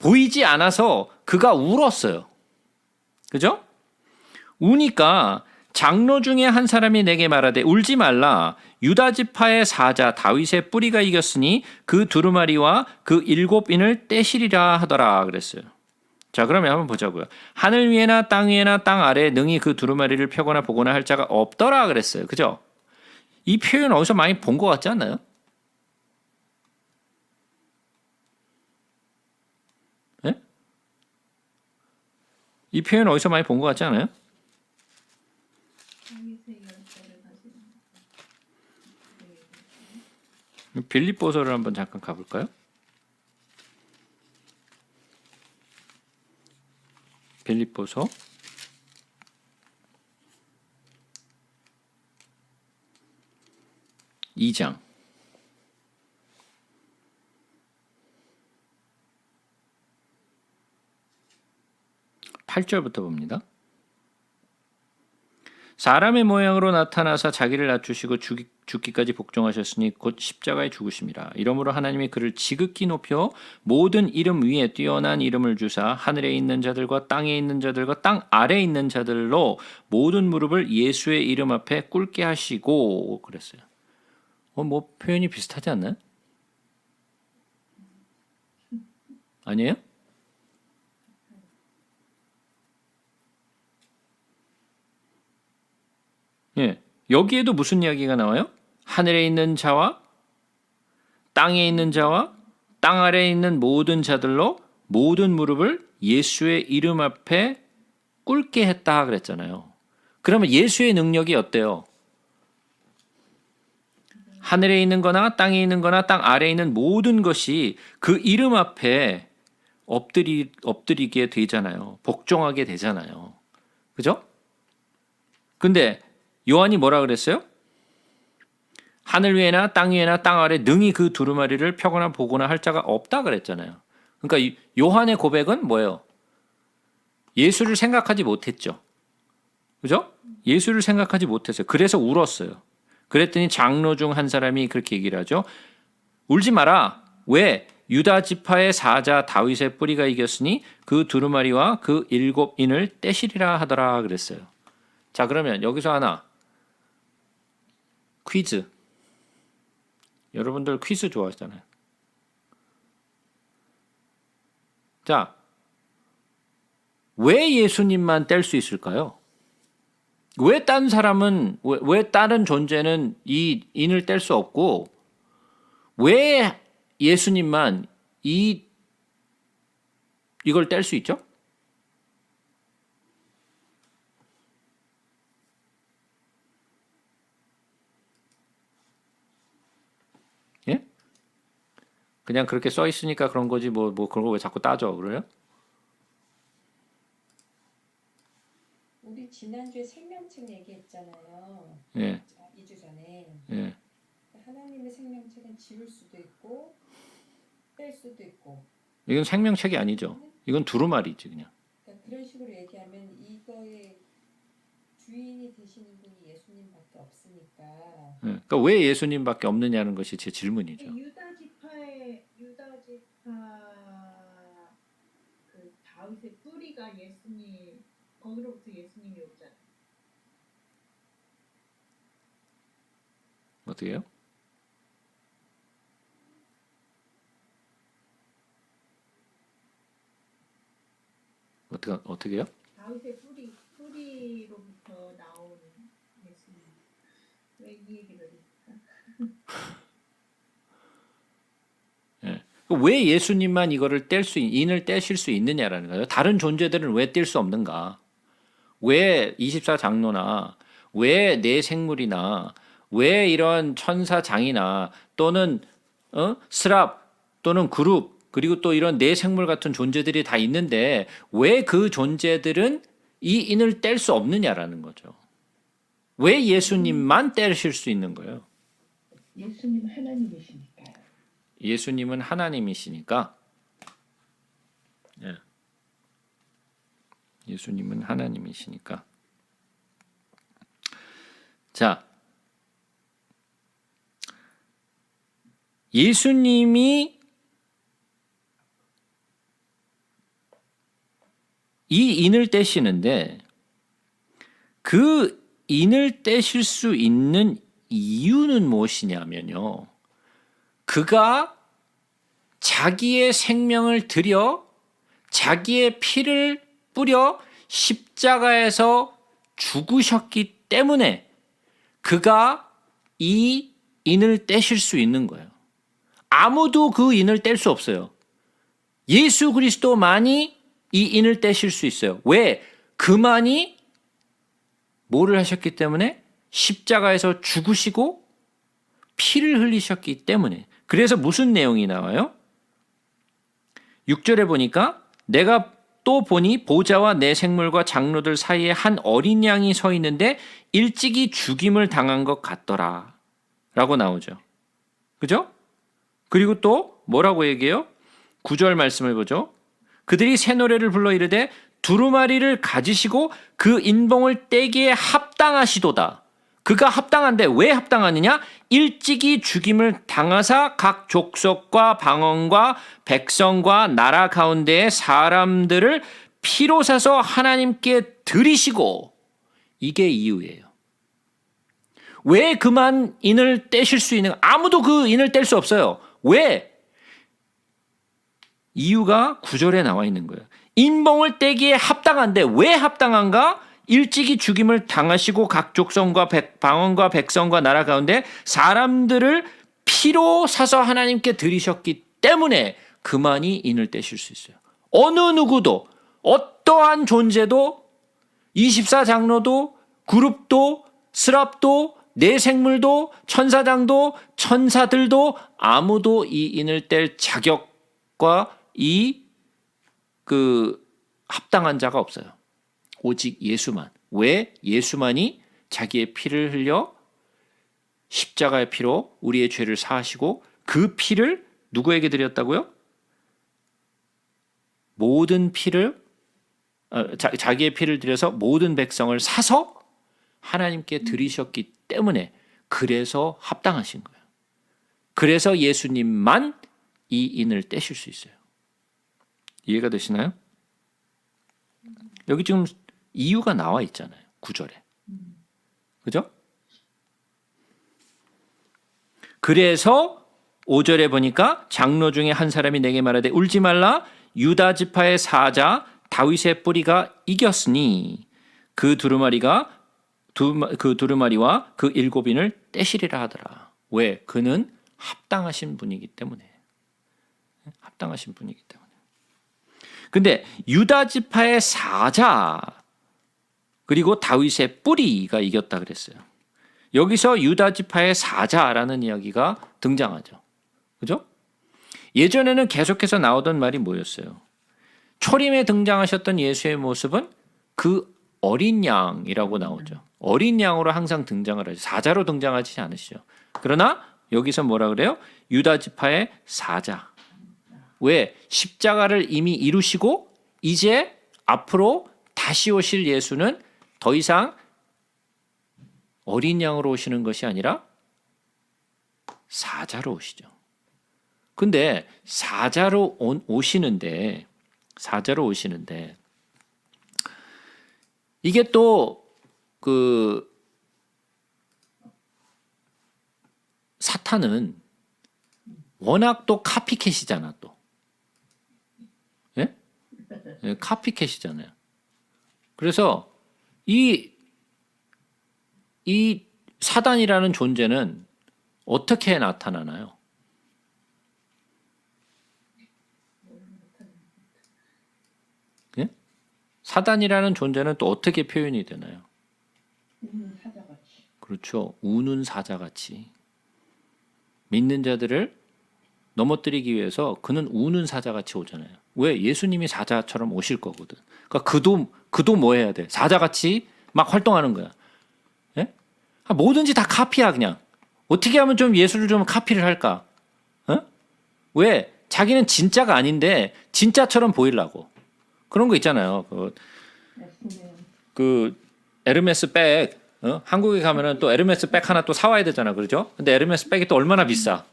보이지 않아서 그가 울었어요. 그죠? 우니까 장로 중에 한 사람이 내게 말하되 울지 말라. 유다 지파의 사자 다윗의 뿌리가 이겼으니 그 두루마리와 그 7인을 떼시리라 하더라 그랬어요. 자, 그러면 한번 보자고요. 하늘 위에나 땅 위에나 땅 아래에 능히 그 두루마리를 펴거나 보거나 할 자가 없더라 그랬어요. 그죠? 이 표현 어디서 많이 본 것 같지 않나요? 네? 이 표현 어디서 많이 본 것 같지 않아요? 빌립보서를 한번 잠깐 가볼까요? 빌립보서 2장 8절부터 봅니다. 사람의 모양으로 나타나사 자기를 낮추시고 죽기까지 복종하셨으니 곧 십자가에 죽으심이라. 이러므로 하나님이 그를 지극히 높여 모든 이름 위에 뛰어난 이름을 주사 하늘에 있는 자들과 땅에 있는 자들과 땅 아래에 있는 자들로 모든 무릎을 예수의 이름 앞에 꿇게 하시고 그랬어요. 뭐 표현이 비슷하지 않나요? 아니에요? 예. 여기에도 무슨 이야기가 나와요? 하늘에 있는 자와 땅에 있는 자와 땅 아래에 있는 모든 자들로 모든 무릎을 예수의 이름 앞에 꿇게 했다 그랬잖아요. 그러면 예수의 능력이 어때요? 하늘에 있는 거나 땅에 있는 거나 땅 아래에 있는 모든 것이 그 이름 앞에 엎드리게 되잖아요. 복종하게 되잖아요. 그죠? 근데 요한이 뭐라 그랬어요? 하늘 위에나 땅 위에나 땅 아래 능히 그 두루마리를 펴거나 보거나 할 자가 없다 그랬잖아요. 그러니까 요한의 고백은 뭐예요? 예수를 생각하지 못했죠. 그죠? 예수를 생각하지 못했어요. 그래서 울었어요. 그랬더니 장로 중 한 사람이 그렇게 얘기를 하죠. 울지 마라. 왜? 유다 지파의 사자 다윗의 뿌리가 이겼으니 그 두루마리와 그 7인을 떼시리라 하더라 그랬어요. 자, 그러면 여기서 하나 퀴즈. 여러분들 퀴즈 좋아하시잖아요. 자, 왜 예수님만 뗄 수 있을까요? 왜 딴 사람은 왜 다른 존재는 이 인을 뗄 수 없고 왜 예수님만 이걸 뗄 수 있죠? 예? 그냥 그렇게 써 있으니까 그런 거지 뭐 그런 거 왜 자꾸 따져 그래요? 우리 지난주에 생명책 얘기했잖아요. 예. 2주 전에. 예. 하나님의 생명책은 지울 수도 있고 뺄 수도 있고. 이건 생명책이 아니죠. 이건 두루마리지 그냥. 그러니까 그런 식으로 얘기하면 이거의 주인이 되시는 분이 예수님밖에 없으니까. 예. 그러니까 왜 예수님밖에 없느냐는 것이 제 질문이죠. 유다 지파 그 다윗의 뿌리가 예수님 거기로부터 예수님이 오잖아요. 어떻게 해요? 어떻게 해요? 다윗의 뿌리로부터 나온 예수님. 왜 이 얘기를 했을까? 예. 왜 예수님만 이거를 인을 떼실 수 있느냐라는 거예요. 다른 존재들은 왜 뗄 수 없는가? 왜 24장로나 왜 내 생물이나 왜 이런 천사장이나 또는 스랍 또는 그룹 그리고 또 이런 내 생물 같은 존재들이 다 있는데 왜 그 존재들은 이 인을 뗄 수 없느냐라는 거죠. 왜 예수님만 떼실 수 있는 거예요? 예수님 하나님이시니까요. 예수님은 하나님이시니까. 예. 예수님은 하나님이시니까. 자, 예수님이 이 인을 떼시는데 그 인을 떼실 수 있는 이유는 무엇이냐면요. 그가 자기의 생명을 들여 자기의 피를 뿌려 십자가에서 죽으셨기 때문에 그가 이 인을 떼실 수 있는 거예요. 아무도 그 인을 뗄 수 없어요. 예수 그리스도만이 이 인을 떼실 수 있어요. 왜? 그만이 뭐를 하셨기 때문에? 십자가에서 죽으시고 피를 흘리셨기 때문에. 그래서 무슨 내용이 나와요? 6절에 보니까 내가 또 보니 보좌와 내 생물과 장로들 사이에 한 어린 양이 서 있는데 일찍이 죽임을 당한 것 같더라 라고 나오죠. 그죠? 그리고 또 뭐라고 얘기해요? 9절 말씀을 보죠. 그들이 새 노래를 불러 이르되 두루마리를 가지시고 그 인봉을 떼기에 합당하시도다. 그가 합당한데 왜 합당하느냐? 일찍이 죽임을 당하사 각 족속과 방언과 백성과 나라 가운데의 사람들을 피로 사서 하나님께 드리시고, 이게 이유예요. 왜 그만 인을 떼실 수 있는, 아무도 그 인을 뗄 수 없어요. 왜? 이유가 9절에 나와 있는 거예요. 인봉을 떼기에 합당한데 왜 합당한가? 일찍이 죽임을 당하시고 각 족속과 방언과 백성과 나라 가운데 사람들을 피로 사서 하나님께 드리셨기 때문에 그만이 인을 떼실 수 있어요. 어느 누구도, 어떠한 존재도, 24장로도, 그룹도, 스랍도, 내생물도, 천사장도, 천사들도 아무도 이 인을 뗄 자격과 합당한 자가 없어요. 오직 예수만. 왜? 예수만이 자기의 피를 흘려 십자가의 피로 우리의 죄를 사하시고 그 피를 누구에게 드렸다고요? 모든 피를 자기의 피를 들여서 모든 백성을 사서 하나님께 드리셨기 때문에, 그래서 합당하신 거예요. 그래서 예수님만 이 인을 떼실 수 있어요. 이해가 되시나요? 여기 지금 이유가 나와 있잖아요. 9절에. 그죠? 그래서 5절에 보니까 장로 중에 한 사람이 내게 말하되 울지 말라, 유다 지파의 사자 다윗의 뿌리가 이겼으니 그 두루마리와 그 7인을 떼시리라 하더라. 왜? 그는 합당하신 분이기 때문에. 합당하신 분이기 때문에. 근데 유다 지파의 사자 그리고 다윗의 뿌리가 이겼다 그랬어요. 여기서 유다 지파의 사자라는 이야기가 등장하죠. 그죠? 예전에는 계속해서 나오던 말이 뭐였어요? 초림에 등장하셨던 예수의 모습은 그 어린 양이라고 나오죠. 어린 양으로 항상 등장을 하죠. 사자로 등장하지 않으시죠. 그러나 여기서 뭐라 그래요? 유다 지파의 사자. 왜? 십자가를 이미 이루시고 이제 앞으로 다시 오실 예수는 더 이상 어린 양으로 오시는 것이 아니라 사자로 오시죠. 근데 사자로 오시는데 이게 또 사탄은 워낙 또 카피캣이잖아 또. 예? 예, 카피캣이잖아요. 그래서 이 사단이라는 존재는 어떻게 나타나나요? 예? 사단이라는 존재는 또 어떻게 표현이 되나요? 우는 사자같이. 그렇죠. 우는 사자같이. 믿는 자들을 넘어뜨리기 위해서 그는 우는 사자같이 오잖아요. 왜? 예수님이 사자처럼 오실 거거든. 그러니까 그도 뭐 해야 돼? 사자같이 막 활동하는 거야. 예? 뭐든지 다 카피야 그냥. 어떻게 하면 좀 예수를 좀 카피를 할까? 어? 왜? 자기는 진짜가 아닌데 진짜처럼 보이려고. 그런 거 있잖아요. 그 에르메스 백, 한국에 가면은 또 에르메스 백 하나 또 사와야 되잖아, 그렇죠? 근데 에르메스 백이 또 얼마나 비싸?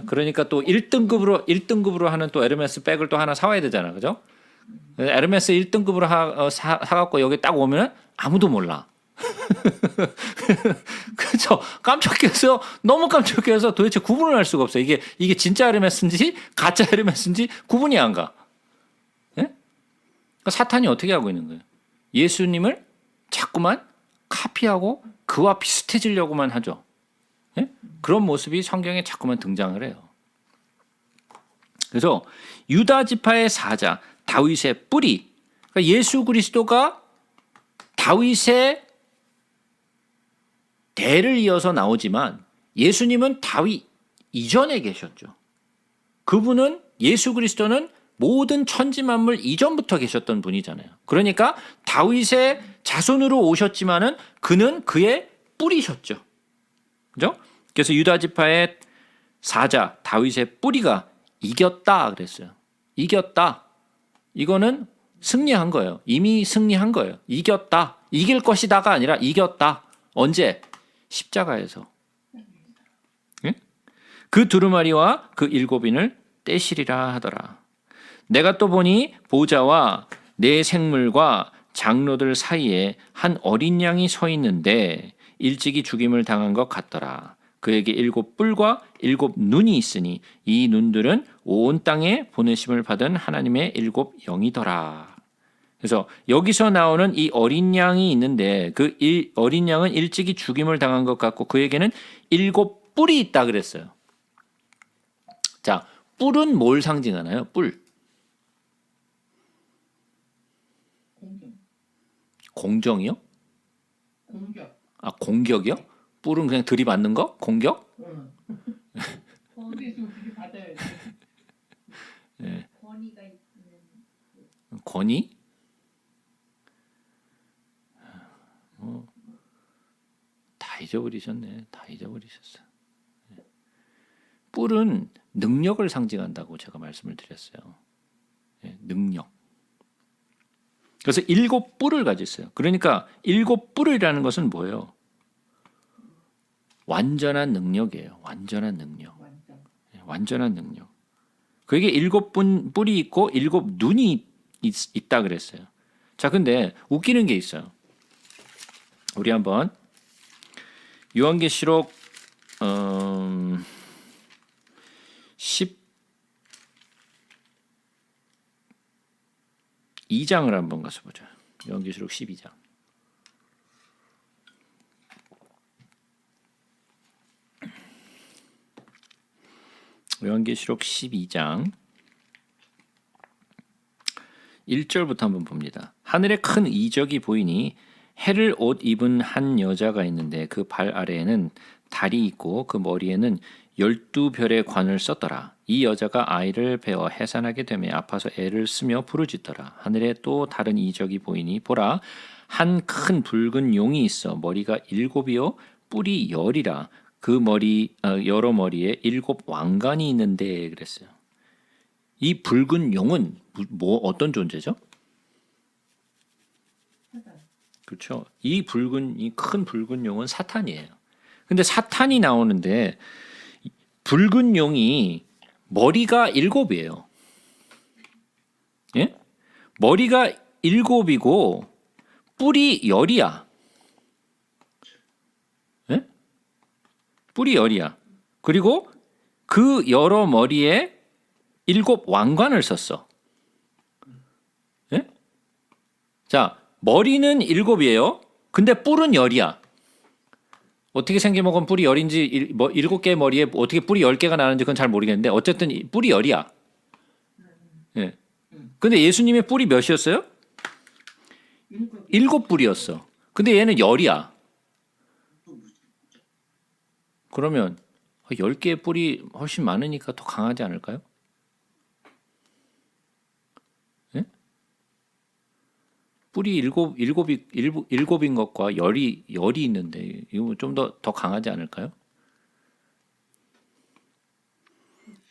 그러니까 또 1등급으로 하는 또 에르메스 백을 또 하나 사와야 되잖아, 그죠? 에르메스 1등급으로 사갖고 여기 딱 오면은 아무도 몰라. 그렇죠? 깜짝해서 너무 깜짝해서 도대체 구분을 할 수가 없어요. 이게 진짜 에르메스인지 가짜 에르메스인지 구분이 안 가. 예? 그러니까 사탄이 어떻게 하고 있는 거예요? 예수님을 자꾸만 카피하고 그와 비슷해지려고만 하죠. 예? 그런 모습이 성경에 자꾸만 등장을 해요. 그래서 유다 지파의 사자, 다윗의 뿌리, 그러니까 예수 그리스도가 다윗의 대를 이어서 나오지만 예수님은 다윗 이전에 계셨죠. 그분은 예수 그리스도는 모든 천지 만물 이전부터 계셨던 분이잖아요. 그러니까 다윗의 자손으로 오셨지만은 그는 그의 뿌리셨죠. 그죠? 그래서 유다 지파의 사자 다윗의 뿌리가 이겼다 그랬어요. 이겼다. 이거는 승리한 거예요. 이미 승리한 거예요. 이겼다. 이길 것이다가 아니라 이겼다. 언제? 십자가에서. 예? 그 두루마리와 그 일곱인을 떼시리라 하더라. 내가 또 보니 보좌와 네 생물과 장로들 사이에 한 어린 양이 서 있는데 일찍이 죽임을 당한 것 같더라. 그에게 일곱 뿔과 일곱 눈이 있으니 이 눈들은 온 땅에 보내심을 받은 하나님의 일곱 영이더라. 그래서 여기서 나오는 이 어린 양이 있는데 그 어린 양은 일찍이 죽임을 당한 것 같고 그에게는 일곱 뿔이 있다 그랬어요. 자, 뿔은 뭘 상징하나요? 뿔. 공격. 공정이요? 공격. 아, 공격이요? 뿔은 그냥 들이받는 거? 공격? 응. 권, 우리 있으면 그게 받아야지. 권위가 있는 권위? 다 잊어버리셨네. 다 잊어버리셨어. 뿔은 능력을 상징한다고 제가 말씀을 드렸어요. 능력. 그래서 일곱 뿔을 가졌어요. 그러니까 일곱 뿔이라는 것은 뭐예요? 완전한 능력이에요. 완전한 능력. 완전. 완전한 능력. 그에게 일곱 뿔이 있고 일곱 눈이 있다 그랬어요. 자, 근데 웃기는 게 있어요. 우리 한번 요한계시록 12장을 한번 가서 보자. 요한계시록 12장. 요한계시록 12장 1절부터 한번 봅니다. 하늘에 큰 이적이 보이니 해를 옷 입은 한 여자가 있는데 그 발 아래에는 달이 있고 그 머리에는 12별의 관을 썼더라. 이 여자가 아이를 베어 해산하게 되며 아파서 애를 쓰며 부르짖더라. 하늘에 또 다른 이적이 보이니 보라, 한 큰 붉은 용이 있어 머리가 일곱이요 뿔이 열이라. 그 머리 여러 머리에 일곱 왕관이 있는데 그랬어요. 이 붉은 용은 뭐 어떤 존재죠? 사단. 그렇죠. 이 큰 붉은 용은 사탄이에요. 근데 사탄이 나오는데 붉은 용이 머리가 일곱이에요. 예? 머리가 일곱이고 뿔이 열이야. 예? 뿔이 열이야. 그리고 그 여러 머리에 일곱 왕관을 썼어. 예? 자, 머리는 일곱이에요. 근데 뿔은 열이야. 어떻게 생겨먹은 뿔이 열인지 일곱 개의 머리에 어떻게 뿔이 10개가 나는지 그건 잘 모르겠는데 어쨌든 뿔이 열이야. 예. 근데 예수님의 뿔이 몇이었어요? 일곱 뿔이었어. 근데 얘는 열이야. 그러면 10개의 뿔이 훨씬 많으니까 더 강하지 않을까요? 예? 뿔이 일곱인 것과 열이 있는데 이거 좀 더 강하지 않을까요?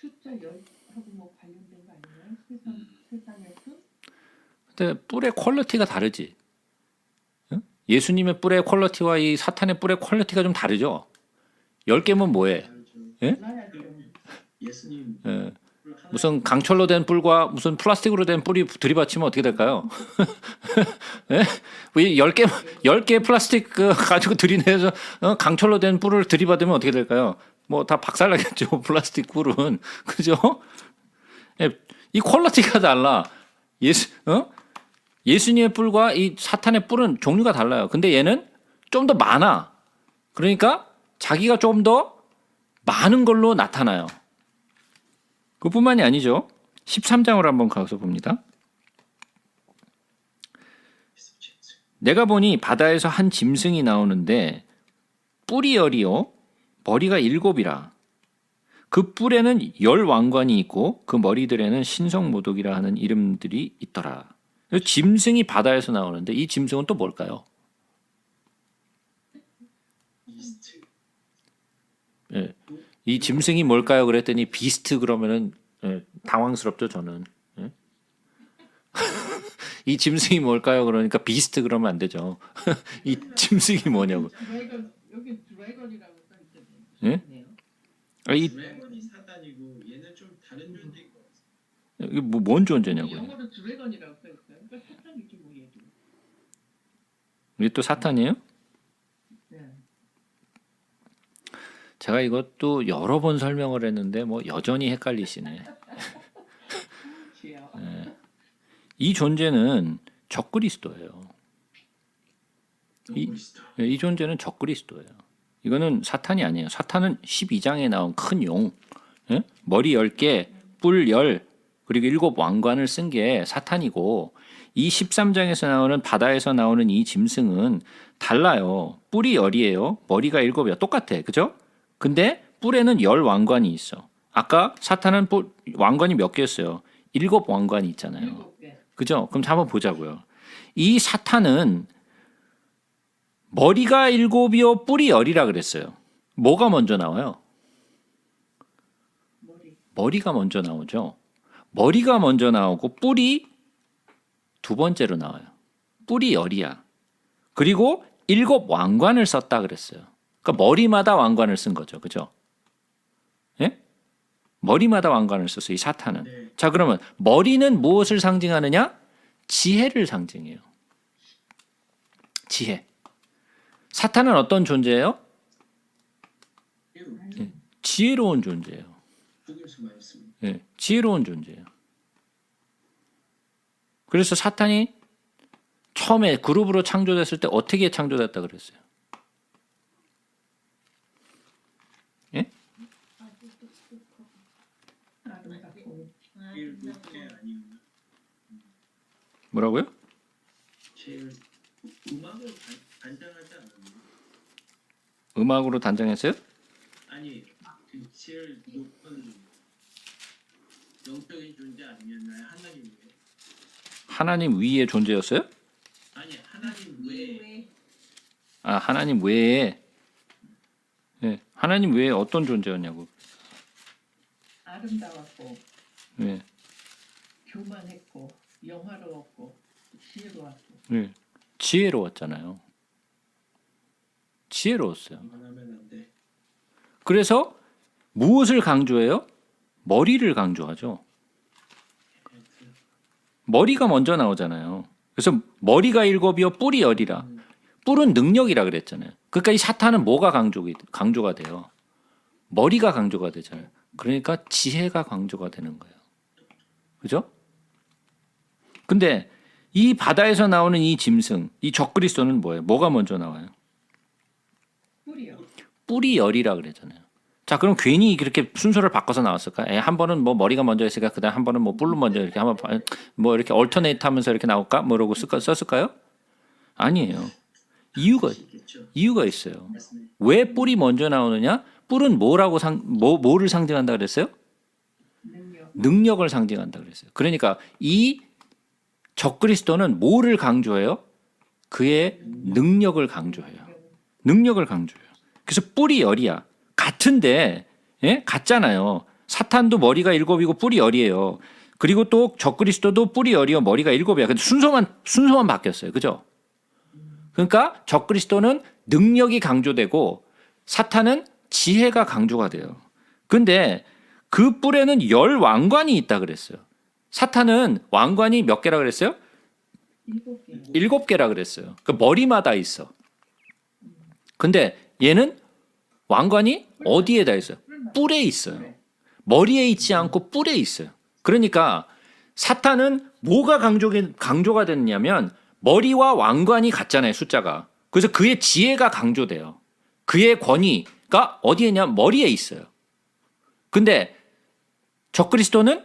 숫자 10하고 뭐 관련된 거 아니에요? 세상의 수? 근데 뿔의 퀄리티가 다르지. 응? 예수님의 뿔의 퀄리티와 이 사탄의 뿔의 퀄리티가 좀 다르죠. 10개면 뭐해? 다르죠. 예? 달라야죠. 예수님 예. 뿔 하나 무슨 강철로 된 뿔과 무슨 플라스틱으로 된 뿔이 들이받치면 어떻게 될까요? 예? 왜 10개 플라스틱 가지고 들이내서 강철로 된 뿔을 들이받으면 어떻게 될까요? 뭐 다 박살나겠죠. 플라스틱 뿔은. 그죠? 예, 이 퀄리티가 달라. 예수님의 뿔과 이 사탄의 뿔은 종류가 달라요. 근데 얘는 좀 더 많아. 그러니까 자기가 좀 더 많은 걸로 나타나요. 그뿐만이 아니죠. 13장으로 한번 가서 봅니다. 내가 보니 바다에서 한 짐승이 나오는데 뿔이 열이요 머리가 일곱이라. 그 뿔에는 10 왕관이 있고 그 머리들에는 신성모독이라 하는 이름들이 있더라. 짐승이 바다에서 나오는데 이 짐승은 또 뭘까요? 이스트 예. 이 짐승이 뭘까요? 그랬더니 비스트 그러면은 당황스럽죠 저는. 예? 이 짐승이 뭘까요? 그러니까 비스트 그러면 안 되죠. 이 짐승이 뭐냐고. 여기 드래곤이라고 써 있거든요. 예? 네. 아, 이 드래곤이 사단이고 얘는 좀 다른 존재인 것 같아요. 이게 뭔 존재냐고요. 영어로 드래곤이라고 써 있어요. 그러니까 사탄이지 뭐 얘도. 이게 또 사탄이에요? 네. 제가 이것도 여러 번 설명을 했는데 뭐 여전히 헷갈리시네. 지요. 이 존재는 적그리스도예요. 이 존재는 적그리스도예요. 이거는 사탄이 아니에요. 사탄은 12장에 나온 큰 용, 예? 머리 10개, 뿔 10, 그리고 7 왕관을 쓴 게 사탄이고, 이 13장에서 나오는 바다에서 나오는 이 짐승은 달라요. 뿔이 10이에요. 머리가 7이야. 똑같아. 그죠? 근데 뿔에는 10 왕관이 있어. 아까 사탄은 왕관이 몇 개였어요? 7 왕관이 있잖아요. 7개. 그죠? 그럼 한번 보자고요. 이 사탄은 머리가 7이요, 뿔이 10이라 그랬어요. 뭐가 먼저 나와요? 머리가 먼저 나오죠. 머리가 먼저 나오고 뿔이 두 번째로 나와요. 뿔이 10이야. 그리고 7 왕관을 썼다 그랬어요. 그러니까 머리마다 왕관을 쓴 거죠. 그죠? 예? 머리마다 왕관을 썼어요. 이 사탄은. 네. 자, 그러면 머리는 무엇을 상징하느냐? 지혜를 상징해요. 지혜. 사탄은 어떤 존재예요? 지혜로운 존재예요. 죽을 수만 있습니다. 예, 지혜로운 존재예요. 그래서 사탄이 처음에 그룹으로 창조됐을 때 어떻게 창조됐다 그랬어요? 예? 아름답고 제일 높게 아니면 뭐라고요? 제일 음악을 단장하지 않았나요? 음악으로 단정했어요? 아니 그 제일 높은 영적인 존재 아니었나요? 하나님 외에? 하나님 위의 존재였어요? 아니 하나님 외에 아, 하나님 외에. 예, 하나님 외에 어떤 존재였냐고. 아름다웠고 예, 교만했고 영화로웠고 지혜로웠고 예. 지혜로웠잖아요. 지혜로웠어요. 이만 하면 안 돼. 그래서 무엇을 강조해요? 머리를 강조하죠. 머리가 먼저 나오잖아요. 그래서 머리가 7이요, 뿔이 10이라. 뿔은 능력이라 그랬잖아요. 그러니까 이 사탄은 뭐가 강조가 돼요? 머리가 강조가 되잖아요. 그러니까 지혜가 강조가 되는 거예요. 그죠? 근데 이 바다에서 나오는 이 짐승, 이 적그리스도는 뭐예요? 뭐가 먼저 나와요? 뿔이요. 뿔이 10이라 그랬잖아요. 자, 그럼 괜히 그렇게 순서를 바꿔서 나왔을까? 한 번은 뭐 머리가 먼저 했으니까 그다음 한 번은 뭐 뿔로 먼저 이렇게 한번 뭐 이렇게 얼터네이트 하면서 이렇게 나올까? 뭐라고 썼을까요? 아니에요. 있겠죠. 이유가 있어요. 맞습니다. 왜 뿔이 먼저 나오느냐? 뿔은 뭐를 상징한다 그랬어요? 능력. 능력을 상징한다 그랬어요. 그러니까 이 적그리스도는 뭐를 강조해요? 그의 능력을 강조해요. 능력을 강조해요. 그래서 뿔이 10이야. 같은데, 예? 같잖아요. 사탄도 머리가 7이고 뿔이 10이에요. 그리고 또 적그리스도도 뿔이 10이요, 머리가 7이야. 근데 순서만 바뀌었어요. 그죠? 그러니까 적그리스도는 능력이 강조되고 사탄은 지혜가 강조가 돼요. 근데 그 뿔에는 10 왕관이 있다 그랬어요. 사탄은 왕관이 몇 개라 그랬어요? 7개. 7개라 그랬어요. 그 머리마다 있어. 근데 얘는 왕관이 어디에다 있어요? 뿔에 있어요. 머리에 있지 않고 뿔에 있어요. 그러니까 사탄은 뭐가 강조가 됐냐면 머리와 왕관이 같잖아요, 숫자가. 그래서 그의 지혜가 강조돼요. 그의 권위가 어디에 있냐? 머리에 있어요. 근데 적그리스도는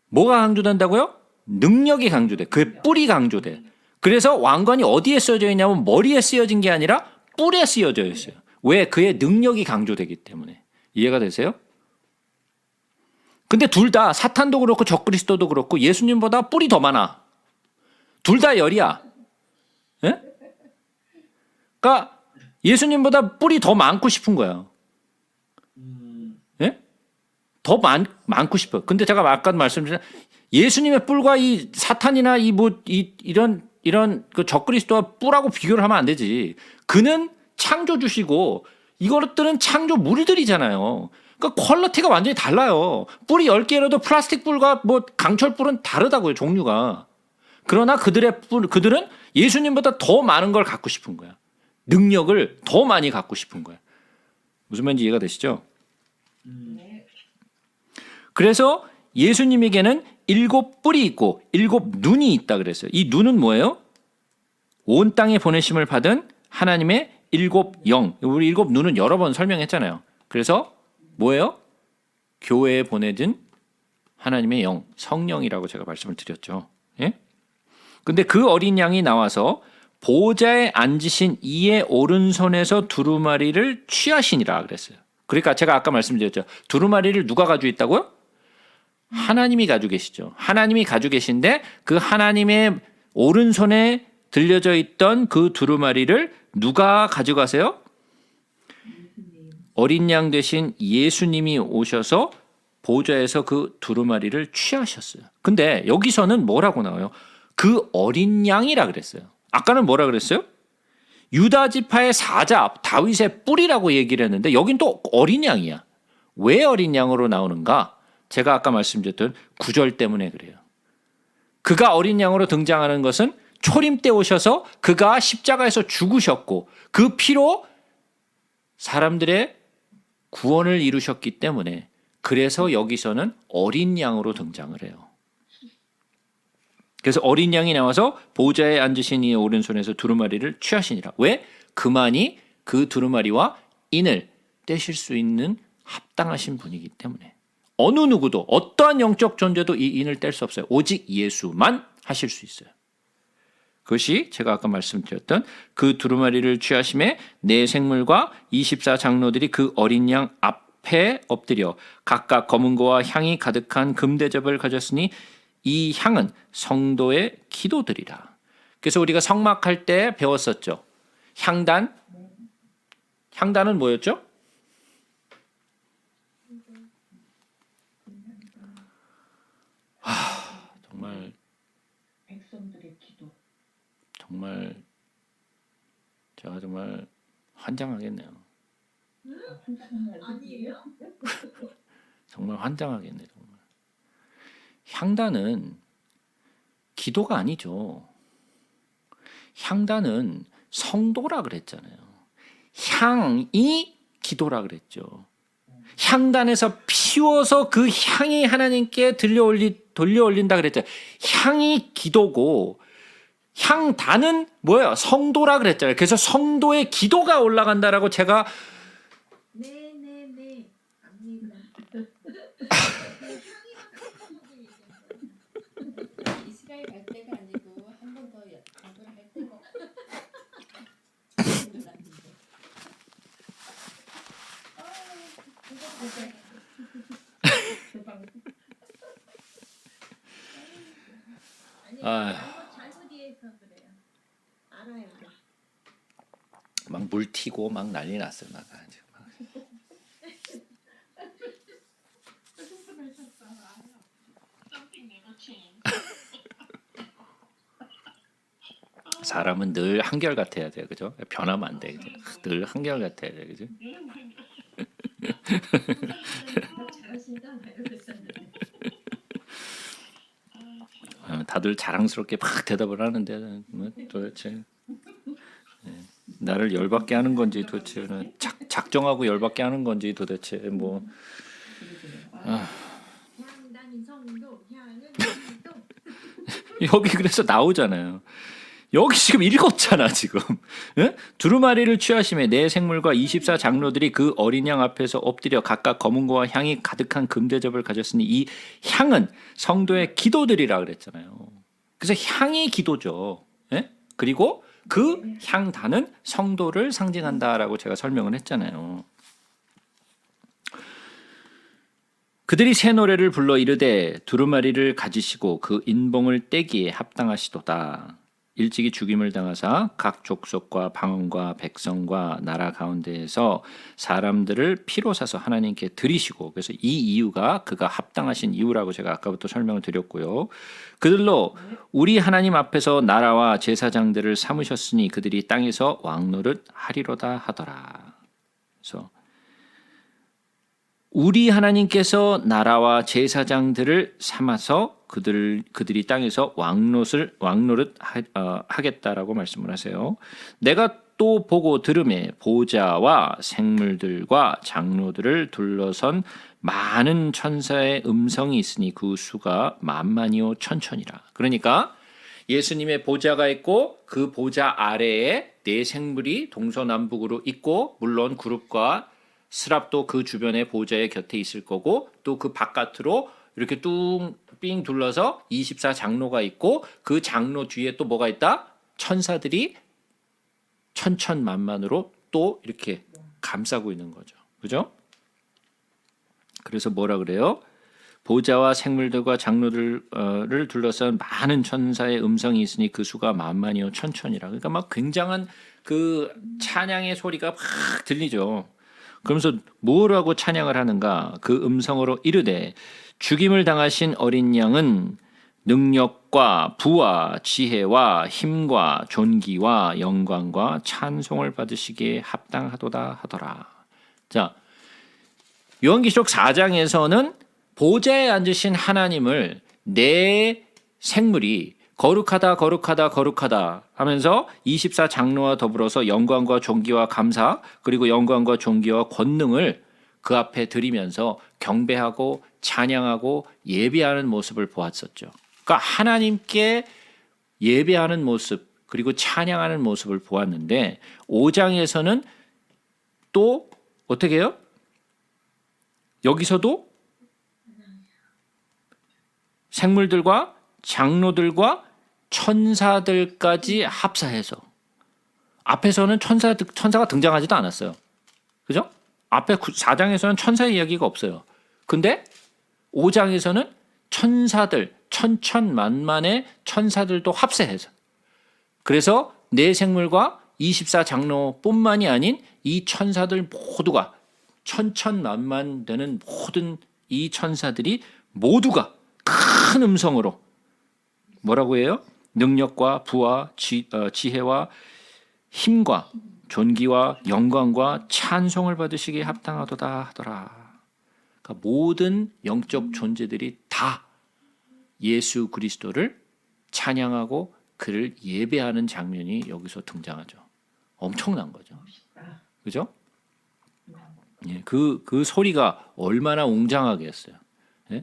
뭐가 강조된다고요? 능력이 강조돼. 그의 뿔이 강조돼. 그래서 왕관이 어디에 쓰여져 있냐면 머리에 쓰여진 게 아니라 뿔에 쓰여져 있어요. 왜? 그의 능력이 강조되기 때문에. 이해가 되세요? 근데 둘 다 사탄도 그렇고 적그리스도도 그렇고 예수님보다 뿔이 더 많아. 둘 다 10이야. 예? 그러니까 예수님보다 뿔이 더 많고 싶은 거야. 예? 더 많고 싶어요. 근데 제가 아까도 말씀드린 예수님의 뿔과 이 사탄이나 이런 그 적그리스도와 뿔하고 비교를 하면 안 되지. 그는 창조주시고 이것들은 창조물들이잖아요. 그러니까 퀄리티가 완전히 달라요. 뿔이 10개라도 플라스틱 뿔과 뭐 강철 뿔은 다르다고요, 종류가. 그러나 그들은 예수님보다 더 많은 걸 갖고 싶은 거야. 능력을 더 많이 갖고 싶은 거야. 무슨 말인지 이해가 되시죠? 네. 그래서 예수님에게는 7뿔이 있고 7눈이 있다 그랬어요. 이 눈은 뭐예요? 온 땅에 보내심을 받은 하나님의 7영. 우리 7눈은 여러 번 설명했잖아요. 그래서 뭐예요? 교회에 보내진 하나님의 영, 성령이라고 제가 말씀을 드렸죠. 예? 근데 그 어린 양이 나와서 보좌에 앉으신 이의 오른손에서 두루마리를 취하시니라 그랬어요. 그러니까 제가 아까 말씀드렸죠. 두루마리를 누가 가지고 있다고요? 하나님이 가지고 계시죠. 하나님이 가지고 계신데 그 하나님의 오른손에 들려져 있던 그 두루마리를 누가 가져가세요? 어린 양 되신 예수님이 오셔서 보좌에서 그 두루마리를 취하셨어요. 근데 여기서는 뭐라고 나와요? 그 어린 양이라 그랬어요. 아까는 뭐라 그랬어요? 유다 지파의 사자, 다윗의 뿔이라고 얘기를 했는데 여긴 또 어린 양이야. 왜 어린 양으로 나오는가? 제가 아까 말씀드렸던 9절 때문에 그래요. 그가 어린 양으로 등장하는 것은 초림 때 오셔서 그가 십자가에서 죽으셨고 그 피로 사람들의 구원을 이루셨기 때문에 그래서 여기서는 어린 양으로 등장을 해요. 그래서 어린 양이 나와서 보좌에 앉으신 이의 오른손에서 두루마리를 취하시니라. 왜? 그만이 그 두루마리와 인을 떼실 수 있는 합당하신 분이기 때문에. 어느 누구도 어떠한 영적 존재도 이 인을 뗄 수 없어요. 오직 예수만 하실 수 있어요. 그것이 제가 아까 말씀드렸던 그 두루마리를 취하심에 네 생물과 24장로들이 그 어린 양 앞에 엎드려 각각 검은 고와 향이 가득한 금대접을 가졌으니 이 향은 성도의 기도들이라. 그래서 우리가 성막할 때 배웠었죠. 향단. 향단은 뭐였죠? 정말 백성들의 기도. 정말 제가 정말 환장하겠네요. 아니에요? 정말 환장하겠네요. 정말. 향단은 기도가 아니죠. 향단은 성도라 그랬잖아요. 향이 기도라 그랬죠. 향단에서 피워서 그 향이 하나님께 돌려 올린다 그랬죠. 향이 기도고 향단은 뭐예요? 성도라 그랬잖아요. 그래서 성도의 기도가 올라간다라고 제가 네네네 압니다. 이스라엘 갈 때가 아니고 한 번 더 공부를 할 때가 아니 잘못 이해해서 그래요. 알아요. 막 물 튀고 막 난리 났어요. 막. 사람은 늘 한결 같아야 돼요, 그죠? 변하면 안 돼, 그죠? 늘 한결 같아야 돼, 그죠? 잘하신다 이러고 있었는데. 다들 자랑스럽게 막 대답을 하는데 뭐 도대체 나를 열받게 하는 건지 도대체 작정하고 열받게 하는 건지 도대체 뭐 향단인 성도 향은 성도. 여기 그래서 나오잖아요. 여기 지금 읽었잖아 지금. 예? 두루마리를 취하심에 네 생물과 24장로들이 그 어린 양 앞에서 엎드려 각각 검은 고와 향이 가득한 금대접을 가졌으니 이 향은 성도의 기도들이라 그랬잖아요. 그래서 향이 기도죠. 예? 그리고 그 향단은 성도를 상징한다라고 제가 설명을 했잖아요. 그들이 새 노래를 불러 이르되 두루마리를 가지시고 그 인봉을 떼기에 합당하시도다. 일찍이 죽임을 당하사 각 족속과 방언과 백성과 나라 가운데에서 사람들을 피로 사서 하나님께 드리시고, 그래서 이 이유가 그가 합당하신 이유라고 제가 아까부터 설명을 드렸고요. 그들로 우리 하나님 앞에서 나라와 제사장들을 삼으셨으니 그들이 땅에서 왕노릇 하리로다 하더라. 그래서 우리 하나님께서 나라와 제사장들을 삼아서 그들이 땅에서 왕노릇 하겠다라고 말씀을 하세요. 내가 또 보고 들음에 보좌와 생물들과 장로들을 둘러선 많은 천사의 음성이 있으니 그 수가 만만이요 천천이라. 그러니까 예수님의 보좌가 있고 그 보좌 아래에 네 생물이 동서남북으로 있고, 물론 그룹과 스랍도 그 주변에 보좌의 곁에 있을 거고, 또 그 바깥으로 이렇게 삥 둘러서 24 장로가 있고, 그 장로 뒤에 또 뭐가 있다? 천사들이 천천만만으로 또 이렇게 감싸고 있는 거죠. 그죠? 그래서 뭐라 그래요? 보좌와 생물들과 장로들을 둘러싼 많은 천사의 음성이 있으니 그 수가 만만이요 천천이라. 그러니까 막 굉장한 그 찬양의 소리가 막 들리죠. 그러면서 뭐라고 찬양을 하는가? 그 음성으로 이르되 죽임을 당하신 어린 양은 능력과 부와 지혜와 힘과 존귀와 영광과 찬송을 받으시기에 합당하도다 하더라. 자, 요한계시록 4장에서는 보좌에 앉으신 하나님을 네 생물이 거룩하다 거룩하다 거룩하다 하면서 24 장로와 더불어서 영광과 존귀와 감사, 그리고 영광과 존귀와 권능을 그 앞에 드리면서 경배하고 찬양하고 예배하는 모습을 보았었죠. 그러니까 하나님께 예배하는 모습 그리고 찬양하는 모습을 보았는데, 5장에서는 또 어떻게 해요? 여기서도 생물들과 장로들과 천사들까지 합사해서, 앞에서는 천사가 등장하지도 않았어요. 그죠? 앞에 4장에서는 천사의 이야기가 없어요. 근데 5장에서는 천사들, 천천만만의 천사들도 합세해서, 그래서 네 생물과 24 장로뿐만이 아닌 이 천사들 모두가, 천천만만 되는 모든 이 천사들이 모두가 큰 음성으로 뭐라고 해요? 능력과 부와 지혜와 힘과 존귀와 영광과 찬송을 받으시기에 합당하도다 하더라. 그러니까 모든 영적 존재들이 다 예수 그리스도를 찬양하고 그를 예배하는 장면이 여기서 등장하죠. 엄청난 거죠. 그죠? 예, 그 소리가 얼마나 웅장하겠어요. 예?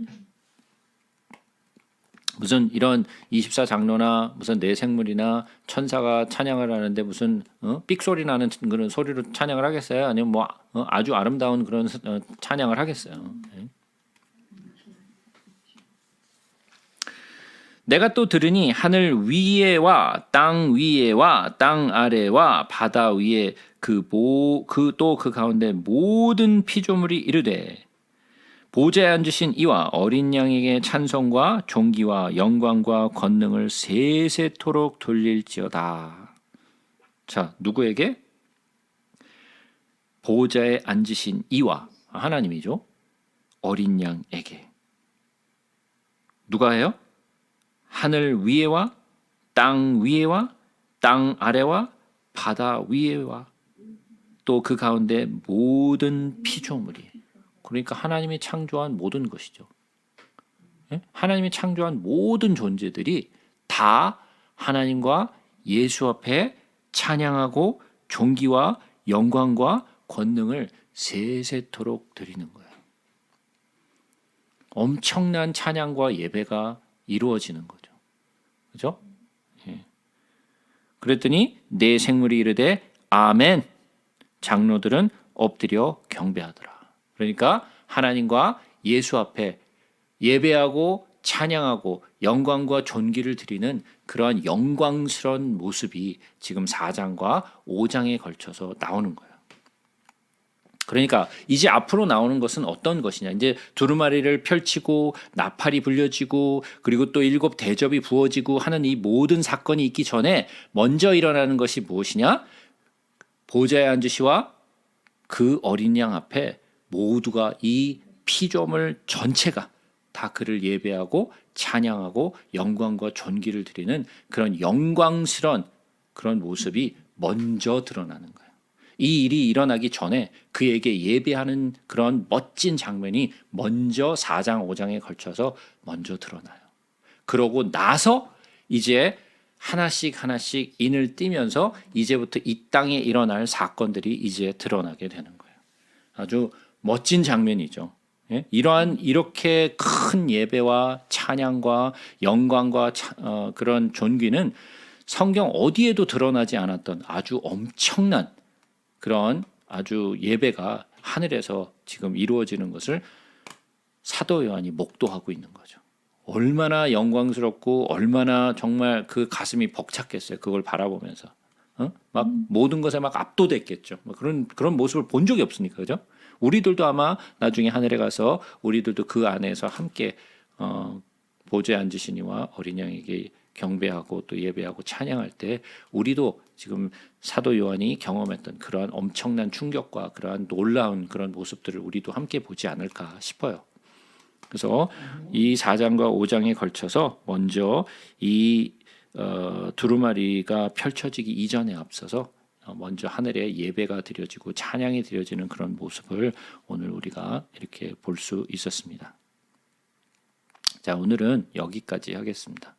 무슨 이런 24 장로나 무슨 네 생물이나 천사가 찬양을 하는데 무슨 삑소리 나는 그런 소리로 찬양을 하겠어요? 아니면 뭐 아주 아름다운 그런 찬양을 하겠어요? 예? 내가 또 들으니 하늘 위에와 땅 위에와 땅 아래와 바다 위에 그 가운데 모든 피조물이 이르되 보좌에 앉으신 이와 어린 양에게 찬송과 존귀와 영광과 권능을 세세토록 돌릴지어다. 자, 누구에게? 보좌에 앉으신 이와, 하나님이죠. 어린 양에게. 누가 해요? 하늘 위에와 땅 위에와 땅 아래와 바다 위에와 또 그 가운데 모든 피조물이, 그러니까 하나님이 창조한 모든 것이죠. 하나님이 창조한 모든 존재들이 다 하나님과 예수 앞에 찬양하고 존귀와 영광과 권능을 세세토록 드리는 거예요. 엄청난 찬양과 예배가 이루어지는 거죠. 그죠? 예. 그랬더니 네 생물이 이르되 아멘. 장로들은 엎드려 경배하더라. 그러니까 하나님과 예수 앞에 예배하고 찬양하고 영광과 존귀를 드리는 그러한 영광스러운 모습이 지금 4장과 5장에 걸쳐서 나오는 거예요. 그러니까 이제 앞으로 나오는 것은 어떤 것이냐. 이제 두루마리를 펼치고 나팔이 불려지고 그리고 또 7 대접이 부어지고 하는 이 모든 사건이 있기 전에 먼저 일어나는 것이 무엇이냐? 보좌에 앉으시와 그 어린 양 앞에 모두가 이 피조물 전체가 다 그를 예배하고 찬양하고 영광과 존귀를 드리는 그런 영광스러운 그런 모습이 먼저 드러나는 거예요. 이 일이 일어나기 전에 그에게 예배하는 그런 멋진 장면이 먼저 4장 5장에 걸쳐서 먼저 드러나요. 그러고 나서 이제 하나씩 하나씩 인을 띠면서 이제부터 이 땅에 일어날 사건들이 이제 드러나게 되는 거예요. 아주 멋진 장면이죠. 예? 이러한 이렇게 큰 예배와 찬양과 영광과 그런 존귀는 성경 어디에도 드러나지 않았던 아주 엄청난 그런 아주 예배가 하늘에서 지금 이루어지는 것을 사도 요한이 목도하고 있는 거죠. 얼마나 영광스럽고 얼마나 정말 그 가슴이 벅찼겠어요. 그걸 바라보면서 막 모든 것에 막 압도됐겠죠. 그런 모습을 본 적이 없으니까 그죠? 우리들도 아마 나중에 하늘에 가서 우리들도 그 안에서 함께 보좌에 앉으시니와 어린 양에게 경배하고 또 예배하고 찬양할 때 우리도 지금 사도 요한이 경험했던 그러한 엄청난 충격과 그러한 놀라운 그런 모습들을 우리도 함께 보지 않을까 싶어요. 그래서 이 4장과 5장에 걸쳐서 먼저 이 두루마리가 펼쳐지기 이전에 앞서서 먼저 하늘에 예배가 드려지고 찬양이 드려지는 그런 모습을 오늘 우리가 이렇게 볼 수 있었습니다. 자, 오늘은 여기까지 하겠습니다.